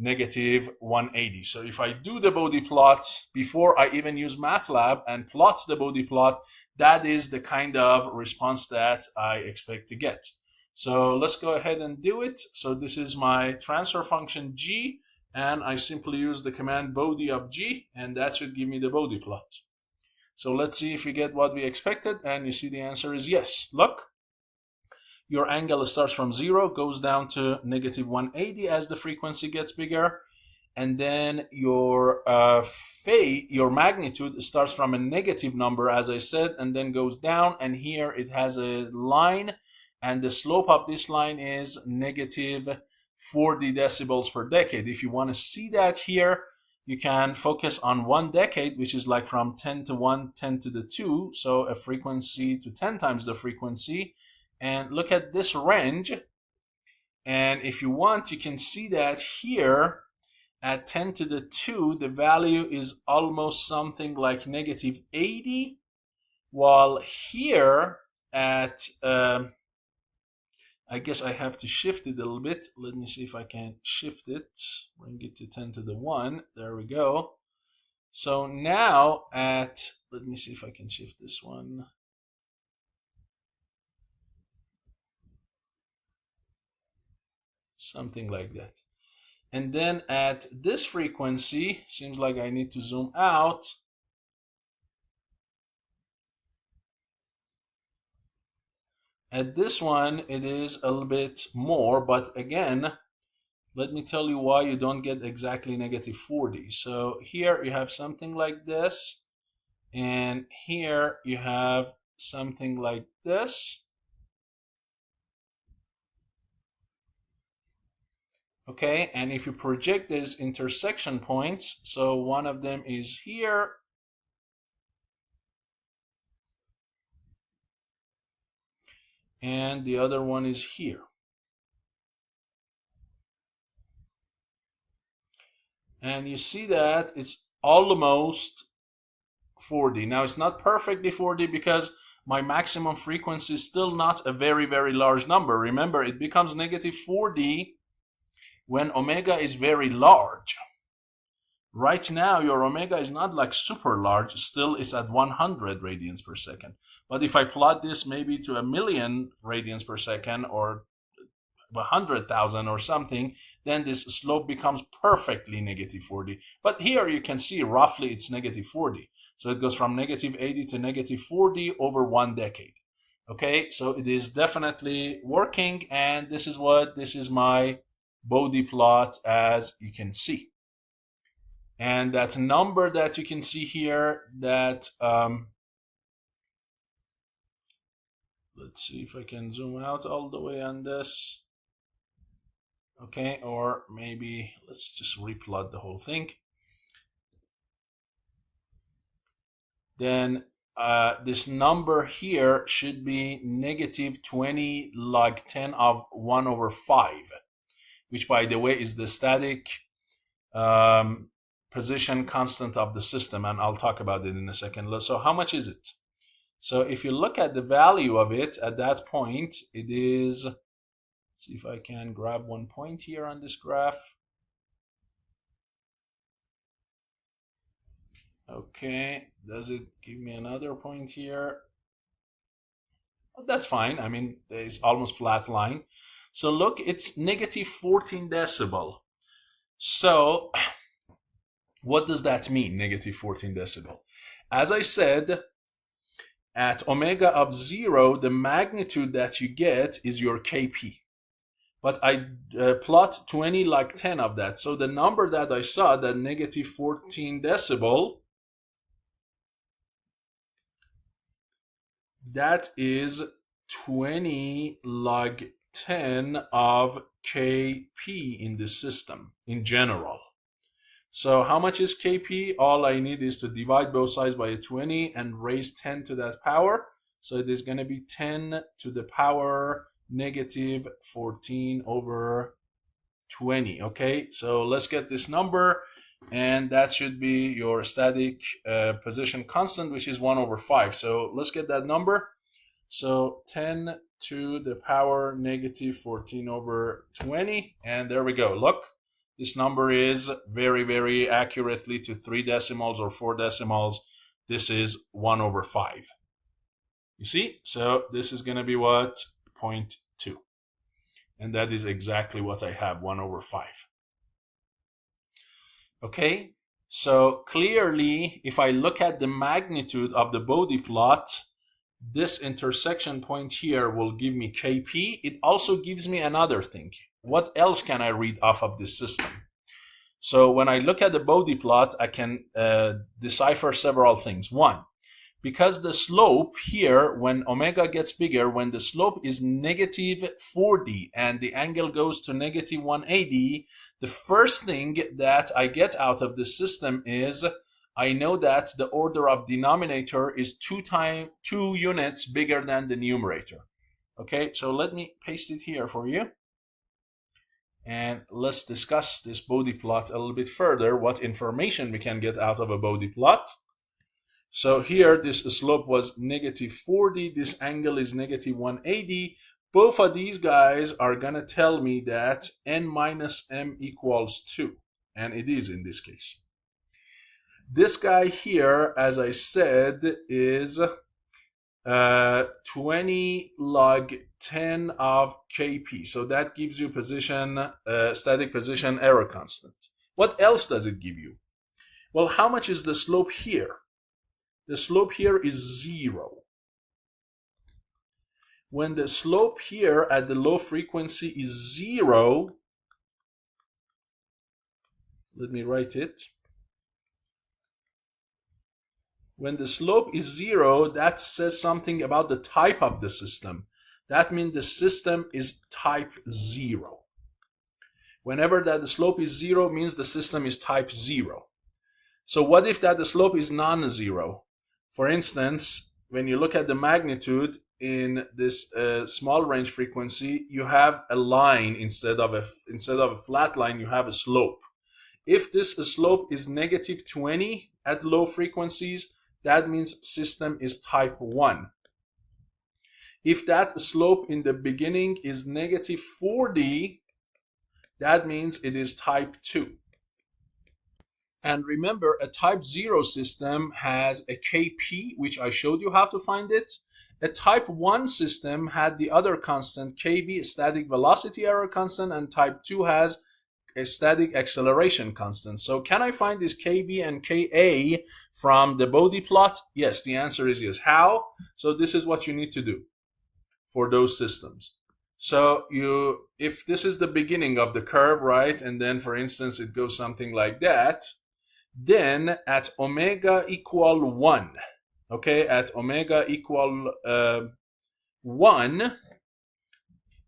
negative 180. So if I do the Bode plot before I even use MATLAB and plot the Bode plot, that is the kind of response that I expect to get. So let's go ahead and do it. So this is my transfer function g, and I simply use the command Bode of g, and that should give me the Bode plot. So let's see if we get what we expected, and you see the answer is yes. Look, your angle starts from 0, goes down to negative 180 as the frequency gets bigger, and then your your magnitude starts from a negative number, as I said, and then goes down, and here it has a line, and the slope of this line is negative 40 decibels per decade. If you want to see that here, you can focus on 1 decade, which is like from 10 to 1, 10 to the 2, so a frequency to 10 times the frequency. And look at this range. And if you want, you can see that here at 10 to the 2, the value is almost something like negative 80, while here at I guess I have to shift it a little bit. Let me see if I can shift it. Bring it to 10 to the 1. There we go. So now at, let me see if I can shift this one. Something like that. And then at this frequency, seems like I need to zoom out. At this one, it is a little bit more, but again, let me tell you why you don't get exactly negative 40. So here you have something like this, and here you have something like this. Okay, and if you project these intersection points, so one of them is here, and the other one is here. And you see that it's almost 40. Now it's not perfectly 40 because my maximum frequency is still not a very, very large number. Remember, it becomes negative 40 when omega is very large. Right now, your omega is not like super large, still it's at 100 radians per second. But if I plot this maybe to 1,000,000 radians per second or 100,000 or something, then this slope becomes perfectly negative 40. But here you can see roughly it's negative 40. So it goes from negative 80 to negative 40 over 1 decade. Okay, so it is definitely working, and this is my Bode plot, as you can see. And that number that you can see here, that let's see if I can zoom out all the way on this. Okay, or maybe let's just replot the whole thing. Then this number here should be negative 20 log 10 of 1 over 5, which, by the way, is the static position constant of the system, and I'll talk about it in a second. So how much is it? So if you look at the value of it at that point, it is, let's see if I can grab one point here on this graph. Okay, does it give me another point here? Well, that's fine. I mean, it's almost flat line. So look, it's negative 14 decibel. So what does that mean, negative 14 decibel? As I said, at omega of 0, the magnitude that you get is your Kp. But I plot 20 log 10 of that. So the number that I saw, that negative 14 decibel, that is 20 log 10 of Kp in the system in general. So how much is Kp? All I need is to divide both sides by a 20 and raise 10 to that power. So it is going to be 10 to the power negative 14 over 20. Okay, so let's get this number, and that should be your static position constant, which is 1 over 5. So let's get that number. So 10 to the power negative 14 over 20, and there we go. Look, this number is very, very accurately to 3 decimals or 4 decimals. This is 1 over 5. You see? So this is going to be what? 0.2. And that is exactly what I have, 1 over 5. Okay? So clearly, if I look at the magnitude of the Bode plot, this intersection point here will give me Kp. It also gives me another thing. What else can I read off of this system? So when I look at the Bode plot, I can decipher several things. One, because the slope here, when omega gets bigger, when the slope is negative 40 and the angle goes to negative 180, the first thing that I get out of this system is I know that the order of denominator is 2 units bigger than the numerator. Okay, so let me paste it here for you. And let's discuss this Bode plot a little bit further, what information we can get out of a Bode plot. So here, this slope was negative 40, this angle is negative 180. Both of these guys are going to tell me that n minus m equals 2, and it is in this case. This guy here, as I said, is 20 log 10 of Kp. So that gives you position, static position error constant. What else does it give you? Well, how much is the slope here? The slope here is 0. When the slope here at the low frequency is 0, let me write it. When the slope is 0, that says something about the type of the system. That means the system is type 0. Whenever that the slope is 0 means the system is type 0. So what if that the slope is non-zero? For instance, when you look at the magnitude in this small range frequency, you have a line instead of a flat line, you have a slope. If this slope is negative 20 at low frequencies, that means system is type 1. If that slope in the beginning is negative 40, that means it is type 2. And remember, a type 0 system has a Kp, which I showed you how to find it. A type 1 system had the other constant, Kv, static velocity error constant, and type 2 has a static acceleration constant. So can I find this Kv and Ka from the Bode plot? Yes, the answer is yes. How? So this is what you need to do for those systems. So if this is the beginning of the curve, right, and then for instance it goes something like that, Then at omega equal 1, okay, at omega equal 1,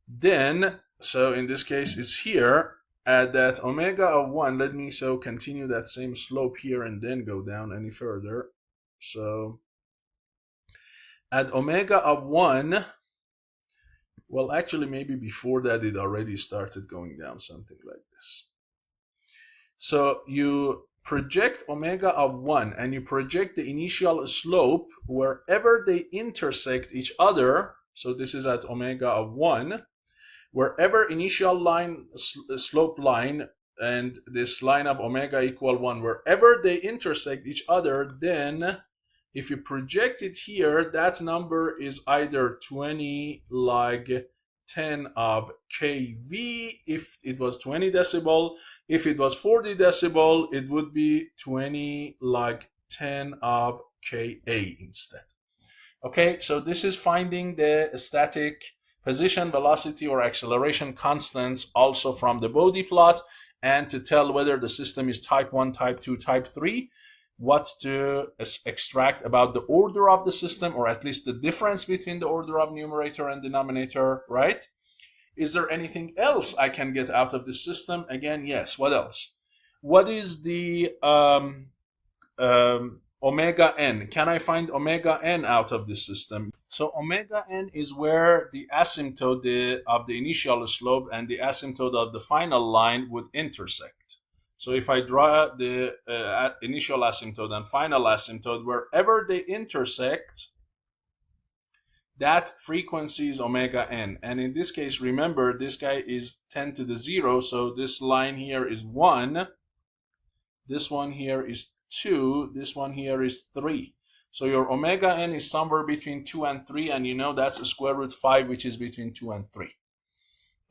then, so in this case it's here, at that omega of 1, let me so continue that same slope here and then go down any further. So at omega of 1, well, actually maybe before that it already started going down, something like this. So you project omega of 1 and you project the initial slope wherever they intersect each other. So this is at omega of 1. Wherever initial line, slope line, and this line of omega equal 1, wherever they intersect each other, then if you project it here, that number is either 20 log 10 of kV if it was 20 decibel. If it was 40 decibel, it would be 20 log 10 of Ka instead. Okay, so this is finding the static position, velocity, or acceleration constants also from the Bode plot, and to tell whether the system is type 1, type 2, type 3, what to extract about the order of the system, or at least the difference between the order of numerator and denominator, right? Is there anything else I can get out of the system? Again, yes. What else? What is the omega n? Can I find omega n out of this system? So omega n is where the asymptote of the initial slope and the asymptote of the final line would intersect. So if I draw the initial asymptote and final asymptote, wherever they intersect, that frequency is omega n. And in this case, remember, this guy is 10 to the 0, so this line here is 1. This one here is 2. This one here is 3. So your omega n is somewhere between 2 and 3, and you know that's a square root 5, which is between 2 and 3.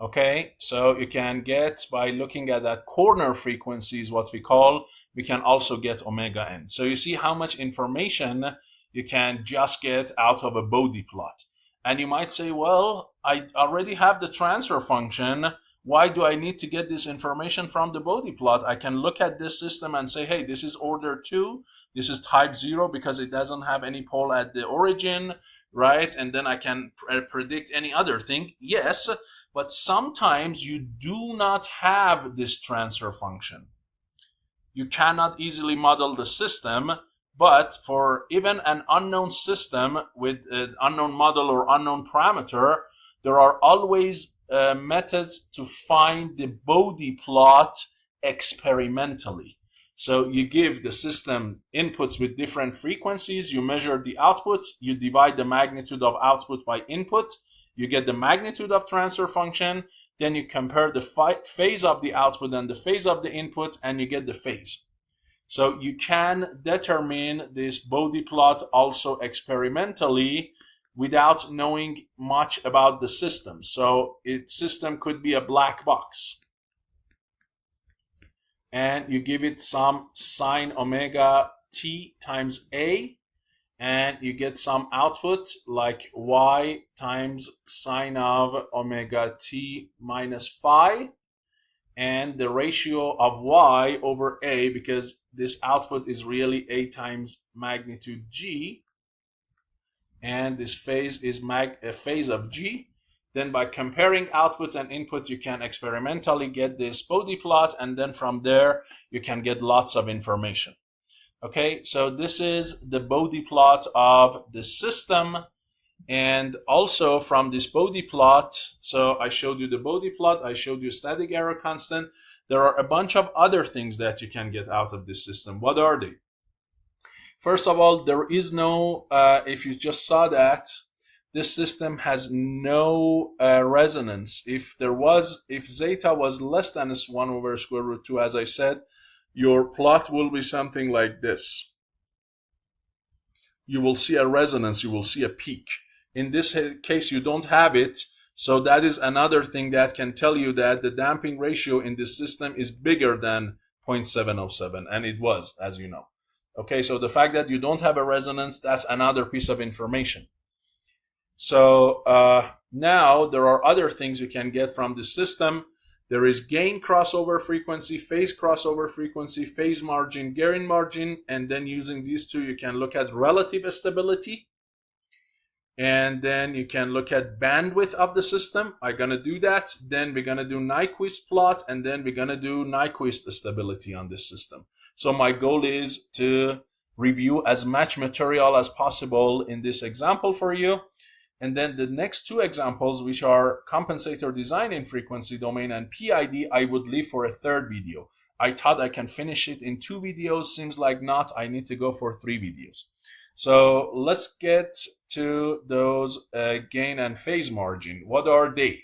Okay, so you can get, by looking at that corner frequency is what we call, we can also get omega n. So you see how much information you can just get out of a Bode plot. And you might say, well, I already have the transfer function. Why do I need to get this information from the Bode plot? I can look at this system and say, hey, this is order 2. This is type 0 because it doesn't have any pole at the origin, right? And then I can predict any other thing. Yes, but sometimes you do not have this transfer function. You cannot easily model the system, but for even an unknown system with an unknown model or unknown parameter, there are always methods to find the Bode plot experimentally. So you give the system inputs with different frequencies, you measure the output, you divide the magnitude of output by input, you get the magnitude of transfer function, then you compare the phase of the output and the phase of the input, and you get the phase. So you can determine this Bode plot also experimentally without knowing much about the system. So its system could be a black box. And you give it some sine omega t times a, and you get some output like y times sine of omega t minus phi, and the ratio of y over a, because this output is really a times magnitude g, and this phase is a phase of g. Then by comparing output and input, you can experimentally get this Bode plot, and then from there you can get lots of information. Okay, so this is the Bode plot of the system. And also from this Bode plot, so I showed you the Bode plot, I showed you static error constant. There are a bunch of other things that you can get out of this system. What are they? First of all, there is no, if you just saw that, this system has no resonance. If zeta was less than 1 over square root 2, as I said, your plot will be something like this. You will see a resonance, you will see a peak. In this case, you don't have it. So that is another thing that can tell you that the damping ratio in this system is bigger than 0.707. And it was, as you know. Okay, so the fact that you don't have a resonance, that's another piece of information. So now there are other things you can get from the system. There is gain crossover frequency, phase crossover frequency, phase margin, gain margin, and then using these two you can look at relative stability, and then you can look at bandwidth of the system. I'm going to do that. Then we're going to do Nyquist plot, and then we're going to do Nyquist stability on this system. So my goal is to review as much material as possible in this example for you. And then the next two examples, which are compensator design in frequency domain and PID, I would leave for a third video. I thought I can finish it in 2 videos. Seems like not. I need to go for 3 videos. So let's get to those gain and phase margin. What are they?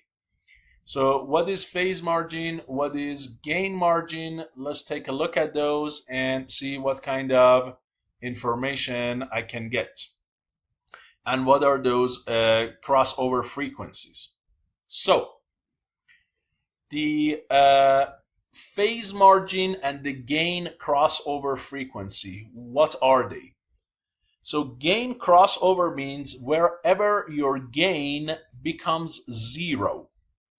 So what is phase margin? What is gain margin? Let's take a look at those and see what kind of information I can get. And what are those crossover frequencies? So the phase margin and the gain crossover frequency, what are they? So gain crossover means wherever your gain becomes 0,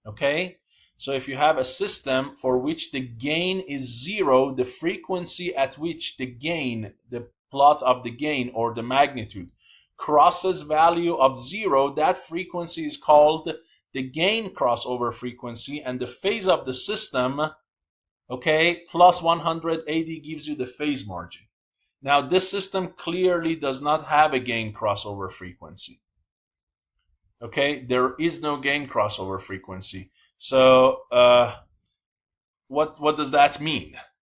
okay? So if you have a system for which the gain is 0, the frequency at which the gain, the plot of the gain or the magnitude crosses value of 0, that frequency is called the gain crossover frequency, and the phase of the system, okay, plus 180 gives you the phase margin. Now this system clearly does not have a gain crossover frequency. Okay, there is no gain crossover frequency. So what does that mean?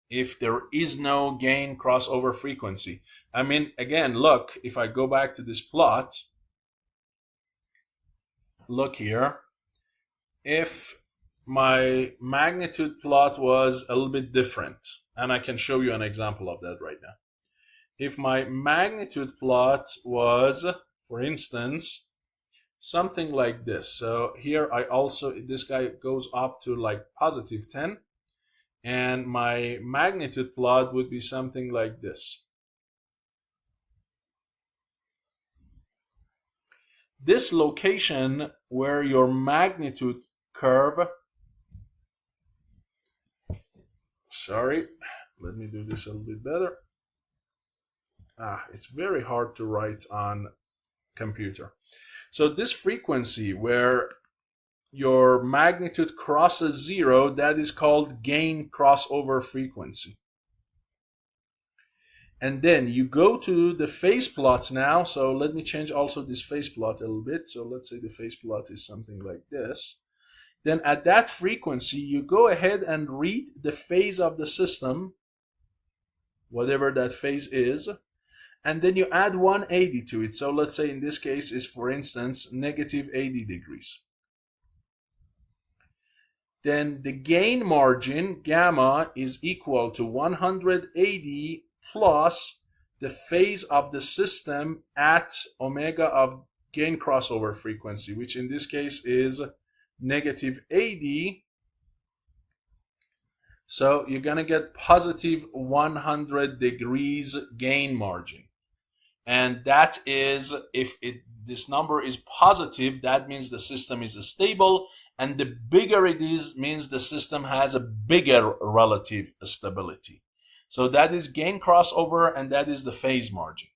If there is no gain crossover frequency. I mean, again, look, if I go back to this plot, look here, if my magnitude plot was a little bit different, and I can show you an example of that right now. If my magnitude plot was, for instance, something like this. So here I also, this guy goes up to like positive 10. And my magnitude plot would be something like this. This location where your magnitude curve, sorry, let me do this a little bit better. It's very hard to write on computer. So this frequency where your magnitude crosses 0, that is called gain crossover frequency. And then you go to the phase plot now. So let me change also this phase plot a little bit. So let's say the phase plot is something like this. Then at that frequency, you go ahead and read the phase of the system, whatever that phase is, and then you add 180 to it. So let's say in this case is, for instance, negative 80 degrees. Then the gain margin, gamma, is equal to 180 plus the phase of the system at omega of gain crossover frequency, which in this case is negative 80. So you're going to get positive 100 degrees gain margin. And that is, if this number is positive, that means the system is stable. And the bigger it is, means the system has a bigger relative stability. So that is gain crossover, and that is the phase margin.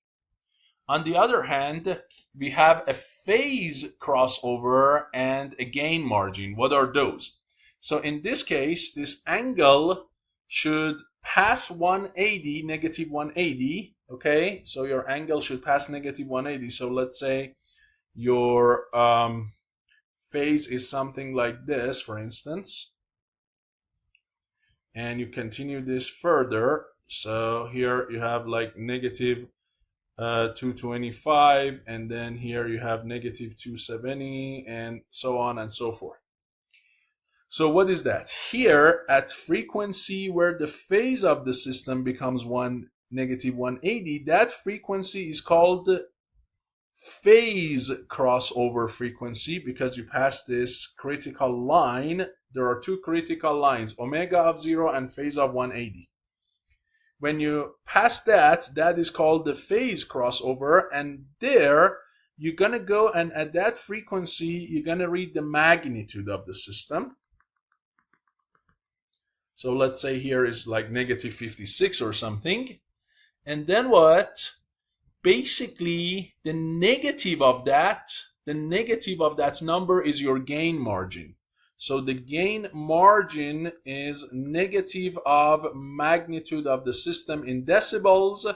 On the other hand, we have a phase crossover and a gain margin. What are those? So in this case, this angle should pass 180, negative 180, okay? So your angle should pass negative 180. So let's say your phase is something like this, for instance, and you continue this further. So here you have like negative 225, and then here you have negative 270, and so on and so forth. So what is that? Here at frequency where the phase of the system becomes negative 180, that frequency is called phase crossover frequency, because you pass this critical line. There are two critical lines, omega of 0 and phase of 180. When you pass that, that is called the phase crossover, and there you're going to go, and at that frequency you're going to read the magnitude of the system. So let's say here is like negative 56 or something. And then what? Basically, the negative of that number is your gain margin. So the gain margin is negative of magnitude of the system in decibels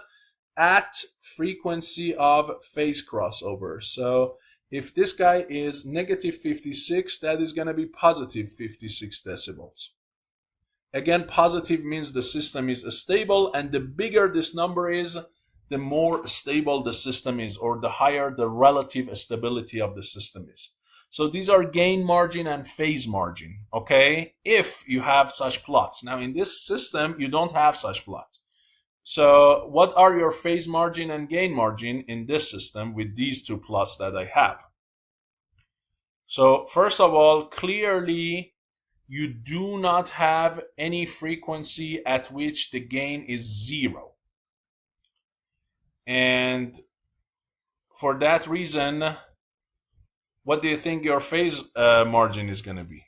at frequency of phase crossover. So if this guy is negative 56, that is going to be positive 56 decibels. Again, positive means the system is stable, and the bigger this number is, the more stable the system is, or the higher the relative stability of the system is. So these are gain margin and phase margin, okay? If you have such plots. Now in this system, you don't have such plots. So what are your phase margin and gain margin in this system with these two plots that I have? So first of all, clearly you do not have any frequency at which the gain is 0. And for that reason, what do you think your phase margin is going to be?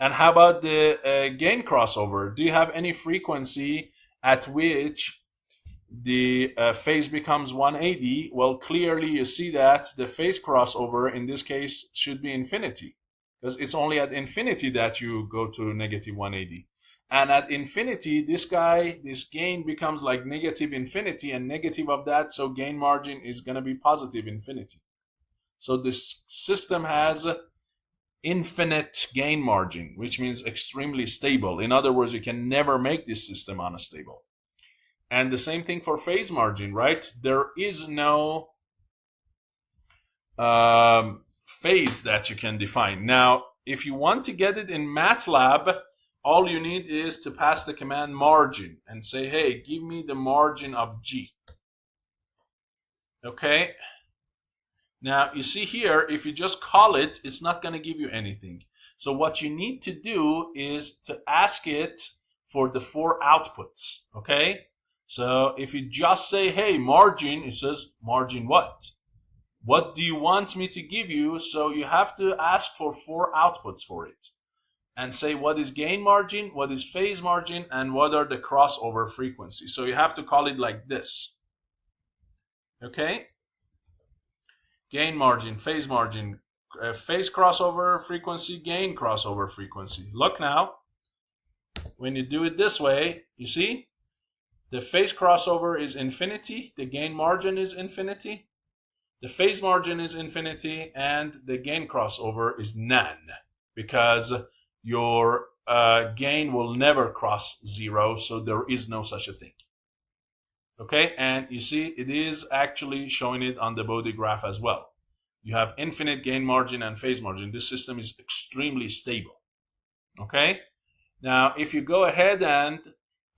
And how about the gain crossover? Do you have any frequency at which the phase becomes 180? Well, clearly you see that the phase crossover in this case should be infinity, because it's only at infinity that you go to negative 180. And at infinity, this gain becomes like negative infinity and negative of that, so gain margin is going to be positive infinity. So this system has infinite gain margin, which means extremely stable. In other words, you can never make this system unstable. And the same thing for phase margin, right? There is no phase that you can define. Now, if you want to get it in MATLAB, all you need is to pass the command margin and say, hey, give me the margin of G. Okay? Now, you see here, if you just call it, it's not going to give you anything. So what you need to do is to ask it for the 4 outputs. Okay? So if you just say, hey, margin, it says, margin what? What do you want me to give you? So you have to ask for 4 outputs for it. And say what is gain margin, what is phase margin, and what are the crossover frequencies. So you have to call it like this. Okay? Gain margin, phase crossover frequency, gain crossover frequency. Look now, when you do it this way, you see? The phase crossover is infinity, the gain margin is infinity, the phase margin is infinity, and the gain crossover is none, because your gain will never cross 0, so there is no such a thing. Okay, and you see it is actually showing it on the Bode graph as well. You have infinite gain margin and phase margin. This system is extremely stable. Okay, now if you go ahead and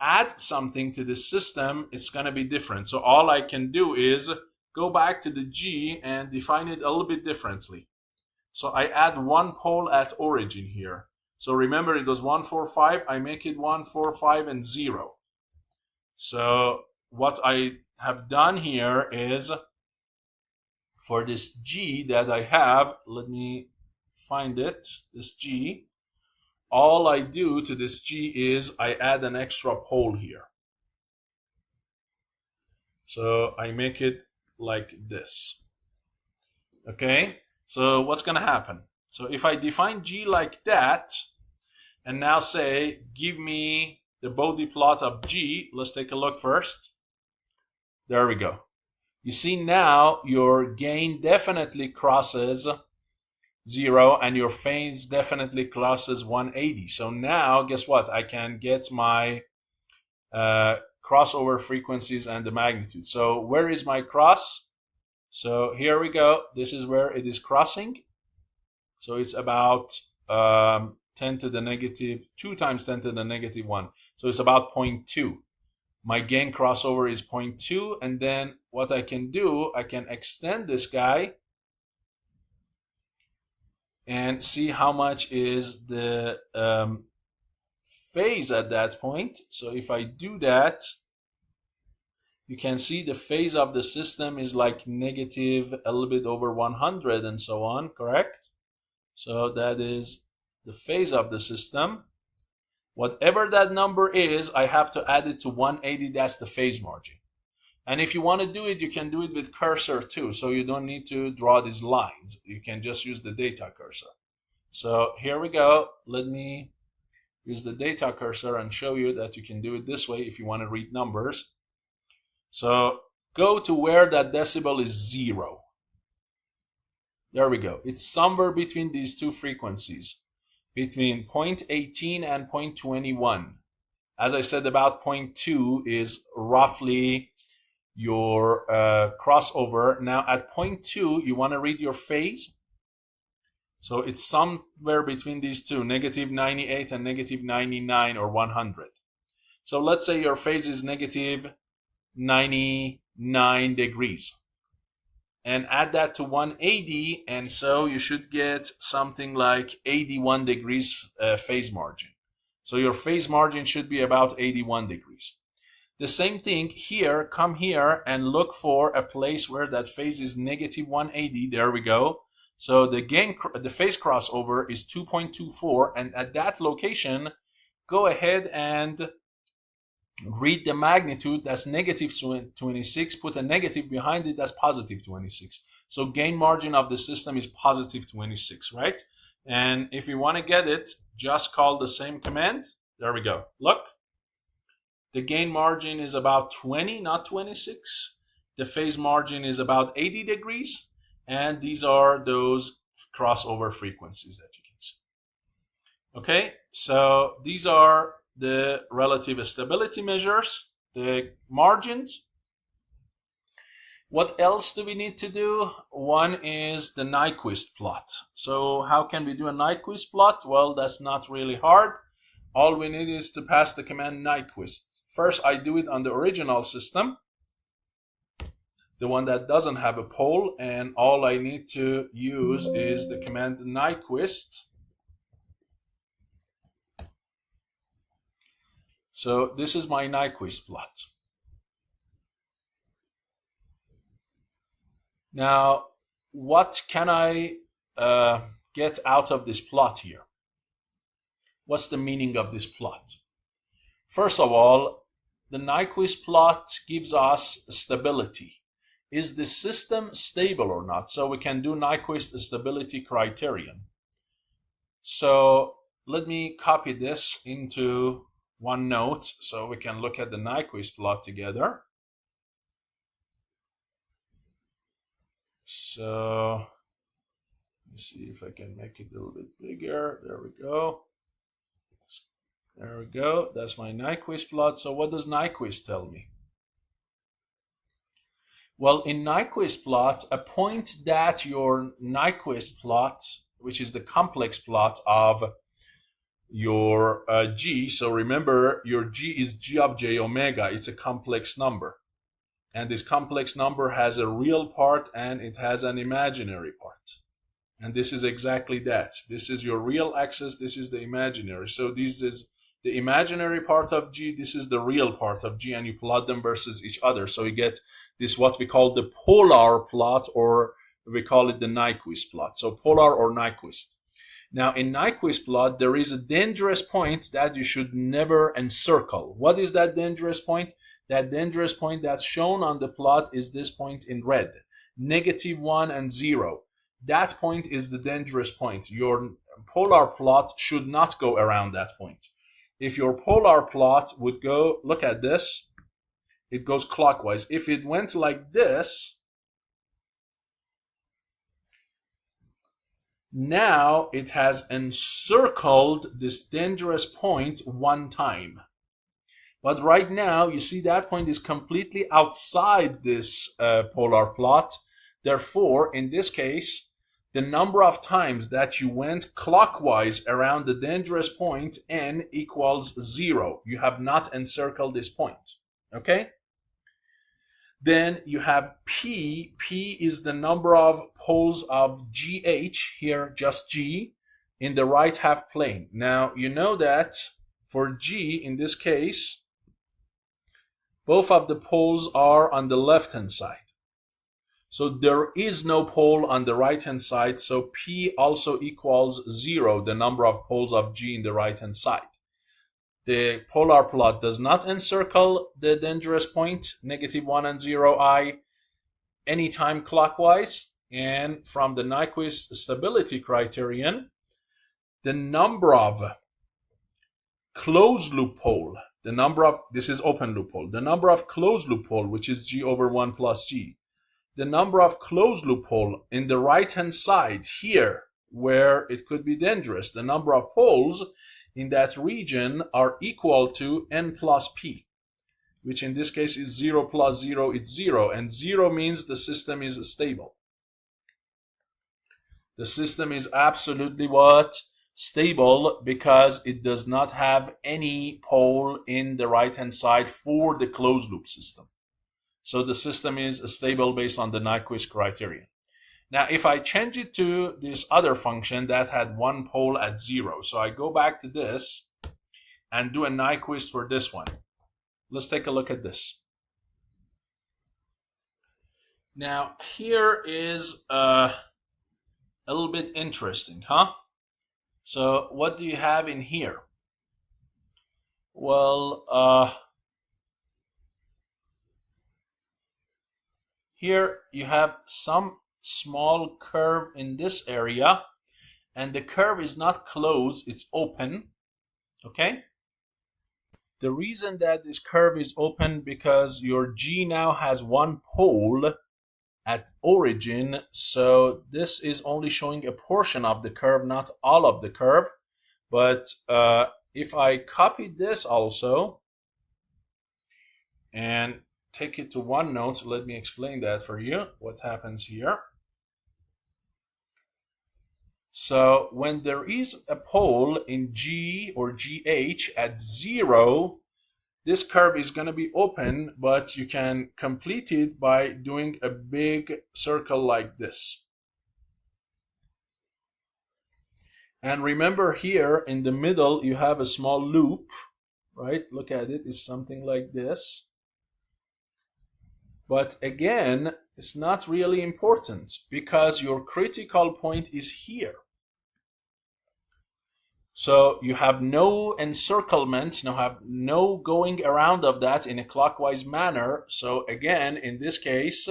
add something to the system, it's going to be different. So all I can do is go back to the G and define it a little bit differently. So I add 1 pole at origin here. So remember, it was 1, 4, 5. I make it 1, 4, 5, and 0. So what I have done here is, for this G that I have, let me find it, this G, all I do to this G is I add an extra pole here. So I make it like this. Okay, so what's going to happen? So if I define G like that, and now say, give me the Bode plot of G, let's take a look first. There we go. You see now your gain definitely crosses 0 and your phase definitely crosses 180. So now, guess what? I can get my crossover frequencies and the magnitude. So where is my cross? So here we go. This is where it is crossing. So it's about 10 to the negative 2 times 10 to the negative 1. So it's about 0.2. My gain crossover is 0.2. And then what I can do, I can extend this guy and see how much is the phase at that point. So if I do that, you can see the phase of the system is like negative a little bit over 100 and so on, correct? So that is the phase of the system. Whatever that number is, I have to add it to 180. That's the phase margin. And if you want to do it, you can do it with cursor too. So you don't need to draw these lines. You can just use the data cursor. So here we go. Let me use the data cursor and show you that you can do it this way if you want to read numbers. So go to where that decibel is 0. There we go. It's somewhere between these two frequencies, between 0.18 and 0.21. As I said, about 0.2 is roughly your crossover. Now at 0.2, you want to read your phase. So it's somewhere between these two, negative 98 and negative 99 or 100. So let's say your phase is negative 99 degrees. And add that to 180, and so you should get something like 81 degrees phase margin. So your phase margin should be about 81 degrees. The same thing here, come here and look for a place where that phase is negative 180. There we go. So the phase crossover is 2.24, and at that location, go ahead and read the magnitude. That's negative 26. Put a negative behind it. That's positive 26. So gain margin of the system is positive 26, right? And if you want to get it, just call the same command. There we go. Look, the gain margin is about 20, not 26. The phase margin is about 80 degrees. And these are those crossover frequencies that you can see. Okay, so these are the relative stability measures, the margins. What else do we need to do? One is the Nyquist plot. So how can we do a Nyquist plot? Well, that's not really hard. All we need is to pass the command Nyquist. First, I do it on the original system, the one that doesn't have a pole, and all I need to use is the command Nyquist. So this is my Nyquist plot. Now, what can I get out of this plot here? What's the meaning of this plot? First of all, the Nyquist plot gives us stability. Is the system stable or not? So we can do Nyquist Stability Criterion. So let me copy this into OneNote so we can look at the Nyquist plot together. So let me see if I can make it a little bit bigger. There we go. There we go. That's my Nyquist plot. So what does Nyquist tell me? Well, in Nyquist plot, a point that your Nyquist plot, which is the complex plot of your G, so remember your G is G of j omega, it's a complex number. And this complex number has a real part and it has an imaginary part. And this is exactly that. This is your real axis, this is the imaginary. So this is the imaginary part of G, this is the real part of G, and you plot them versus each other. So you get this, what we call the polar plot, or we call it the Nyquist plot. So polar or Nyquist. Now in Nyquist plot, there is a dangerous point that you should never encircle. What is that dangerous point? That dangerous point that's shown on the plot is this point in red, -1 and 0. That point is the dangerous point. Your polar plot should not go around that point. If your polar plot would go, look at this, it goes clockwise. If it went like this, now it has encircled this dangerous point one time. But right now, you see that point is completely outside this polar plot. Therefore, in this case, the number of times that you went clockwise around the dangerous point, n equals 0. You have not encircled this point, okay? Then you have P. P is the number of poles of GH, here just G, in the right half plane. Now, you know that for G, in this case, both of the poles are on the left-hand side. So there is no pole on the right-hand side, so P also equals 0, the number of poles of G in the right-hand side. The polar plot does not encircle the dangerous point, -1 and 0i, anytime clockwise. And from the Nyquist Stability Criterion, the number of closed loop pole, this is open loop pole, the number of closed loop pole, which is G over 1 plus G, the number of closed loop hole in the right hand side here where it could be dangerous, the number of poles in that region are equal to n plus p, which in this case is 0 plus 0 is 0, and 0 means the system is stable. The system is absolutely what? Stable, because it does not have any pole in the right hand side for the closed loop system. So the system is stable based on the Nyquist criterion. Now, if I change it to this other function that had one pole at 0, so I go back to this and do a Nyquist for this one. Let's take a look at this. Now, here is a little bit interesting, huh? So what do you have in here? Well, here you have some small curve in this area, and the curve is not closed, it's open, okay? The reason that this curve is open because your G now has one pole at origin, so this is only showing a portion of the curve, not all of the curve. But if I copy this also and take it to OneNote, let me explain that for you, what happens here. So when there is a pole in G or GH at 0, this curve is going to be open, but you can complete it by doing a big circle like this. And remember, here in the middle, you have a small loop, right? Look at it, it's something like this. But again, it's not really important because your critical point is here. So you have no encirclement, you have no going around of that in a clockwise manner. So again, in this case,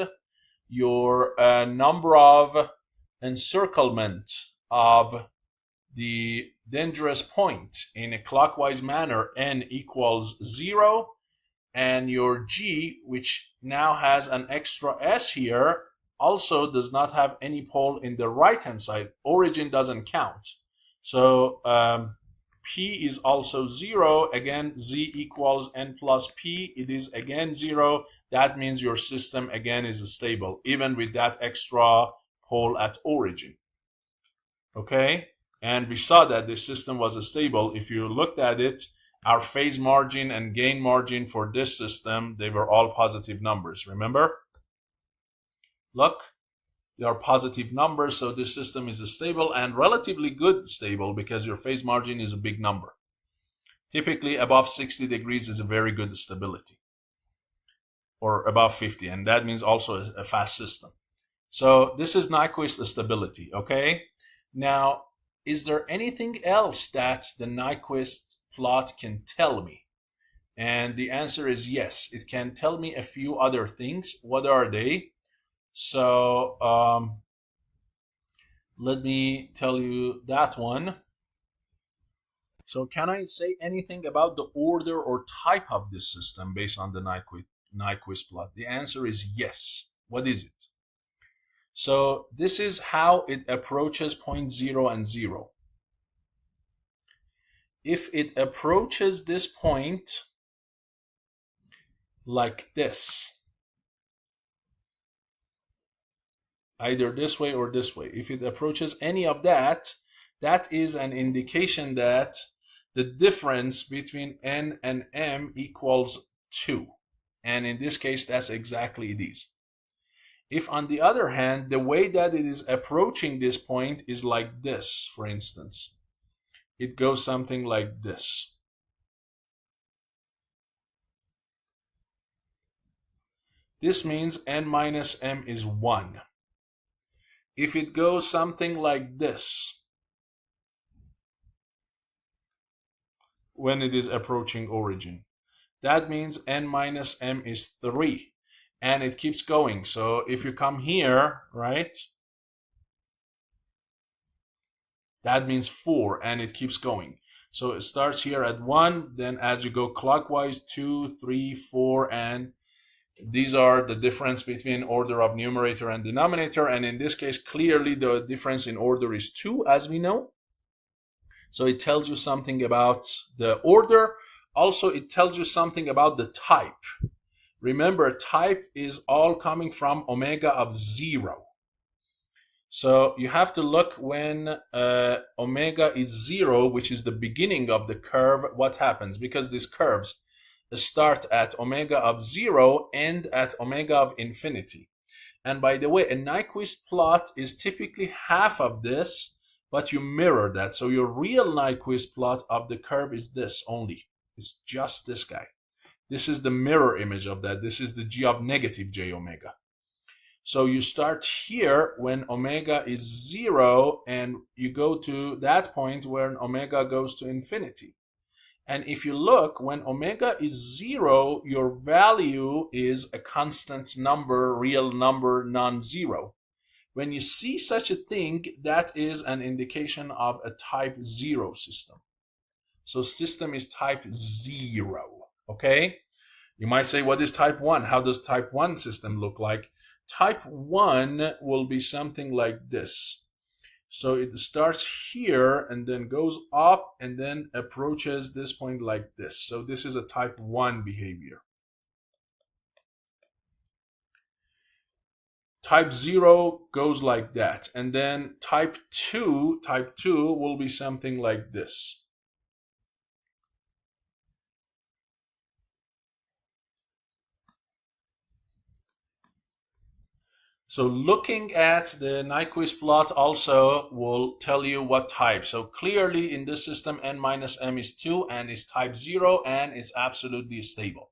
your number of encirclement of the dangerous point in a clockwise manner, n equals 0, and your G, which now has an extra s here, also does not have any pole in the right hand side. Origin doesn't count. So P is also 0. Again, Z equals n plus P. It is again 0. That means your system again is stable, even with that extra pole at origin. Okay? And we saw that this system was stable. If you looked at it, our phase margin and gain margin for this system, they were all positive numbers. Remember? Look. They are positive numbers, so this system is stable and relatively good stable because your phase margin is a big number. Typically above 60 degrees is a very good stability, or above 50, and that means also a fast system. So this is Nyquist stability, okay? Now, is there anything else that the Nyquist plot can tell me? And the answer is yes. It can tell me a few other things. What are they? So let me tell you that one. So can I say anything about the order or type of this system based on the Nyquist plot? The answer is yes. What is it? So this is how it approaches point 0 and 0. If it approaches this point like this, either this way or this way, if it approaches any of that, that is an indication that the difference between n and m equals 2. And in this case, that's exactly it is. If on the other hand, the way that it is approaching this point is like this, for instance, it goes something like this. This means n minus m is 1. If it goes something like this, when it is approaching origin. That means n minus m is 3. And it keeps going. So if you come here, right, that means 4, and it keeps going. So it starts here at 1, then as you go clockwise, 2, 3, 4, and these are the difference between order of numerator and denominator. And in this case, clearly the difference in order is 2, as we know. So it tells you something about the order. Also, it tells you something about the type. Remember, type is all coming from omega of 0. So you have to look when omega is 0, which is the beginning of the curve, what happens? Because these curves start at omega of 0, end at omega of infinity. And by the way, a Nyquist plot is typically half of this, but you mirror that. So your real Nyquist plot of the curve is this only. It's just this guy. This is the mirror image of that. This is the g of negative j omega. So you start here when omega is 0, and you go to that point where omega goes to infinity. And if you look, when omega is 0, your value is a constant number, real number, non-zero. When you see such a thing, that is an indication of a type 0 system. So system is type 0, okay? You might say, what is type 1? How does type 1 system look like? Type 1 will be something like this. So it starts here and then goes up and then approaches this point like this. So this is a type 1 behavior. Type 0 goes like that. And then type 2 will be something like this. So looking at the Nyquist plot also will tell you what type. So clearly in this system, n minus m is 2 and is type 0 and it's absolutely stable.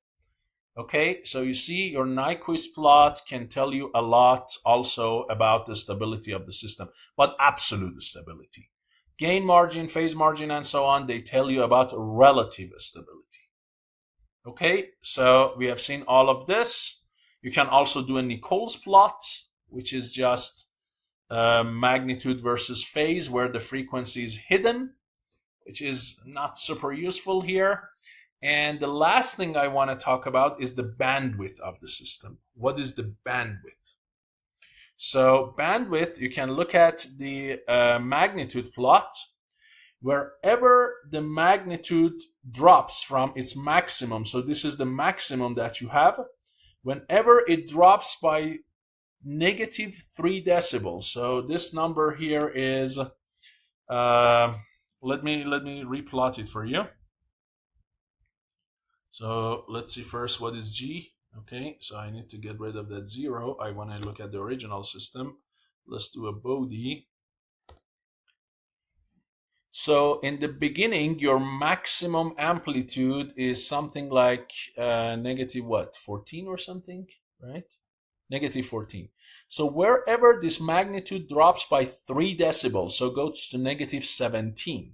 Okay, so you see your Nyquist plot can tell you a lot also about the stability of the system, but absolute stability. Gain margin, phase margin, and so on, they tell you about relative stability. Okay, so we have seen all of this. You can also do a Nichols plot, which is just magnitude versus phase, where the frequency is hidden, which is not super useful here. And the last thing I want to talk about is the bandwidth of the system. What is the bandwidth? So bandwidth, you can look at the magnitude plot. Wherever the magnitude drops from its maximum, so this is the maximum that you have, whenever it drops by negative 3 decibels. So this number here is, let me replot it for you. So let's see first what is G. Okay, so I need to get rid of that 0. I want to look at the original system. Let's do a Bode. So in the beginning, your maximum amplitude is something like negative what, 14 or something, right? Negative 14. So wherever this magnitude drops by 3 decibels, so goes to negative 17,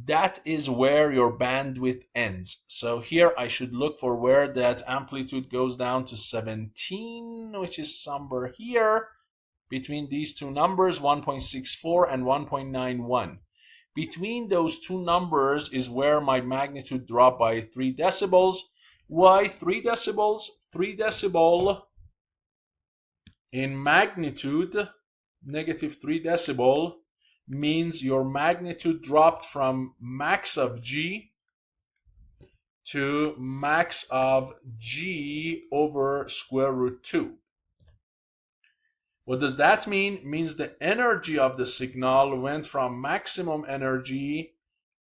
that is where your bandwidth ends. So here I should look for where that amplitude goes down to 17, which is somewhere here between these two numbers, 1.64 and 1.91. Between those two numbers is where my magnitude dropped by 3 decibels. Why 3 decibels? 3 decibel in magnitude, negative 3 decibel, means your magnitude dropped from max of G to max of G over square root 2. What does that mean? It means the energy of the signal went from maximum energy,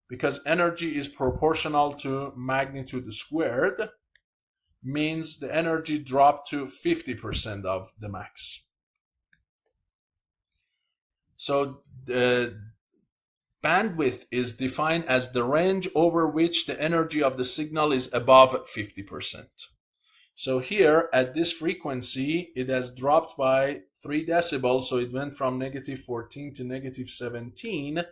because energy is proportional to magnitude squared, means the energy dropped to 50% of the max. So the bandwidth is defined as the range over which the energy of the signal is above 50%. So here at this frequency, it has dropped by 3 decibels. So it went from negative 14 to negative 17.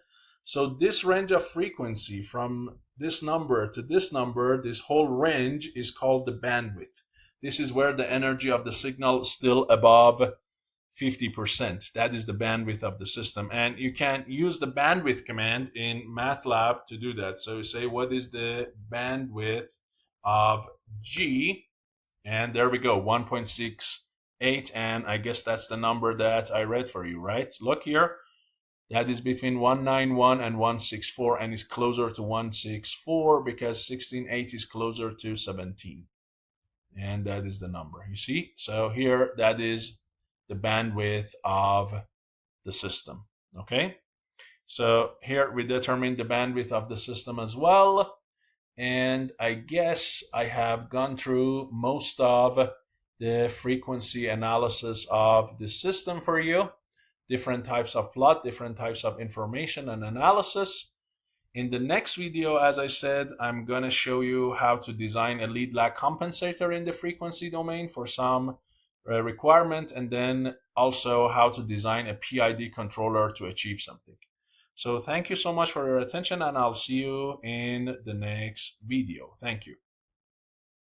So this range of frequency from this number to this number, this whole range is called the bandwidth. This is where the energy of the signal is still above 50%. That is the bandwidth of the system. And you can use the bandwidth command in MATLAB to do that. So you say, what is the bandwidth of G? And there we go, 1.68. And I guess that's the number that I read for you, right? Look here. That is between 191 and 164, and is closer to 164 because 16.8 is closer to 17. And that is the number, you see? So here, that is the bandwidth of the system, okay? So here we determine the bandwidth of the system as well. And I guess I have gone through most of the frequency analysis of the system for you. Different types of plot, different types of information and analysis. In the next video, as I said, I'm going to show you how to design a lead lag compensator in the frequency domain for some requirement, and then also how to design a PID controller to achieve something. So thank you so much for your attention, and I'll see you in the next video. Thank you.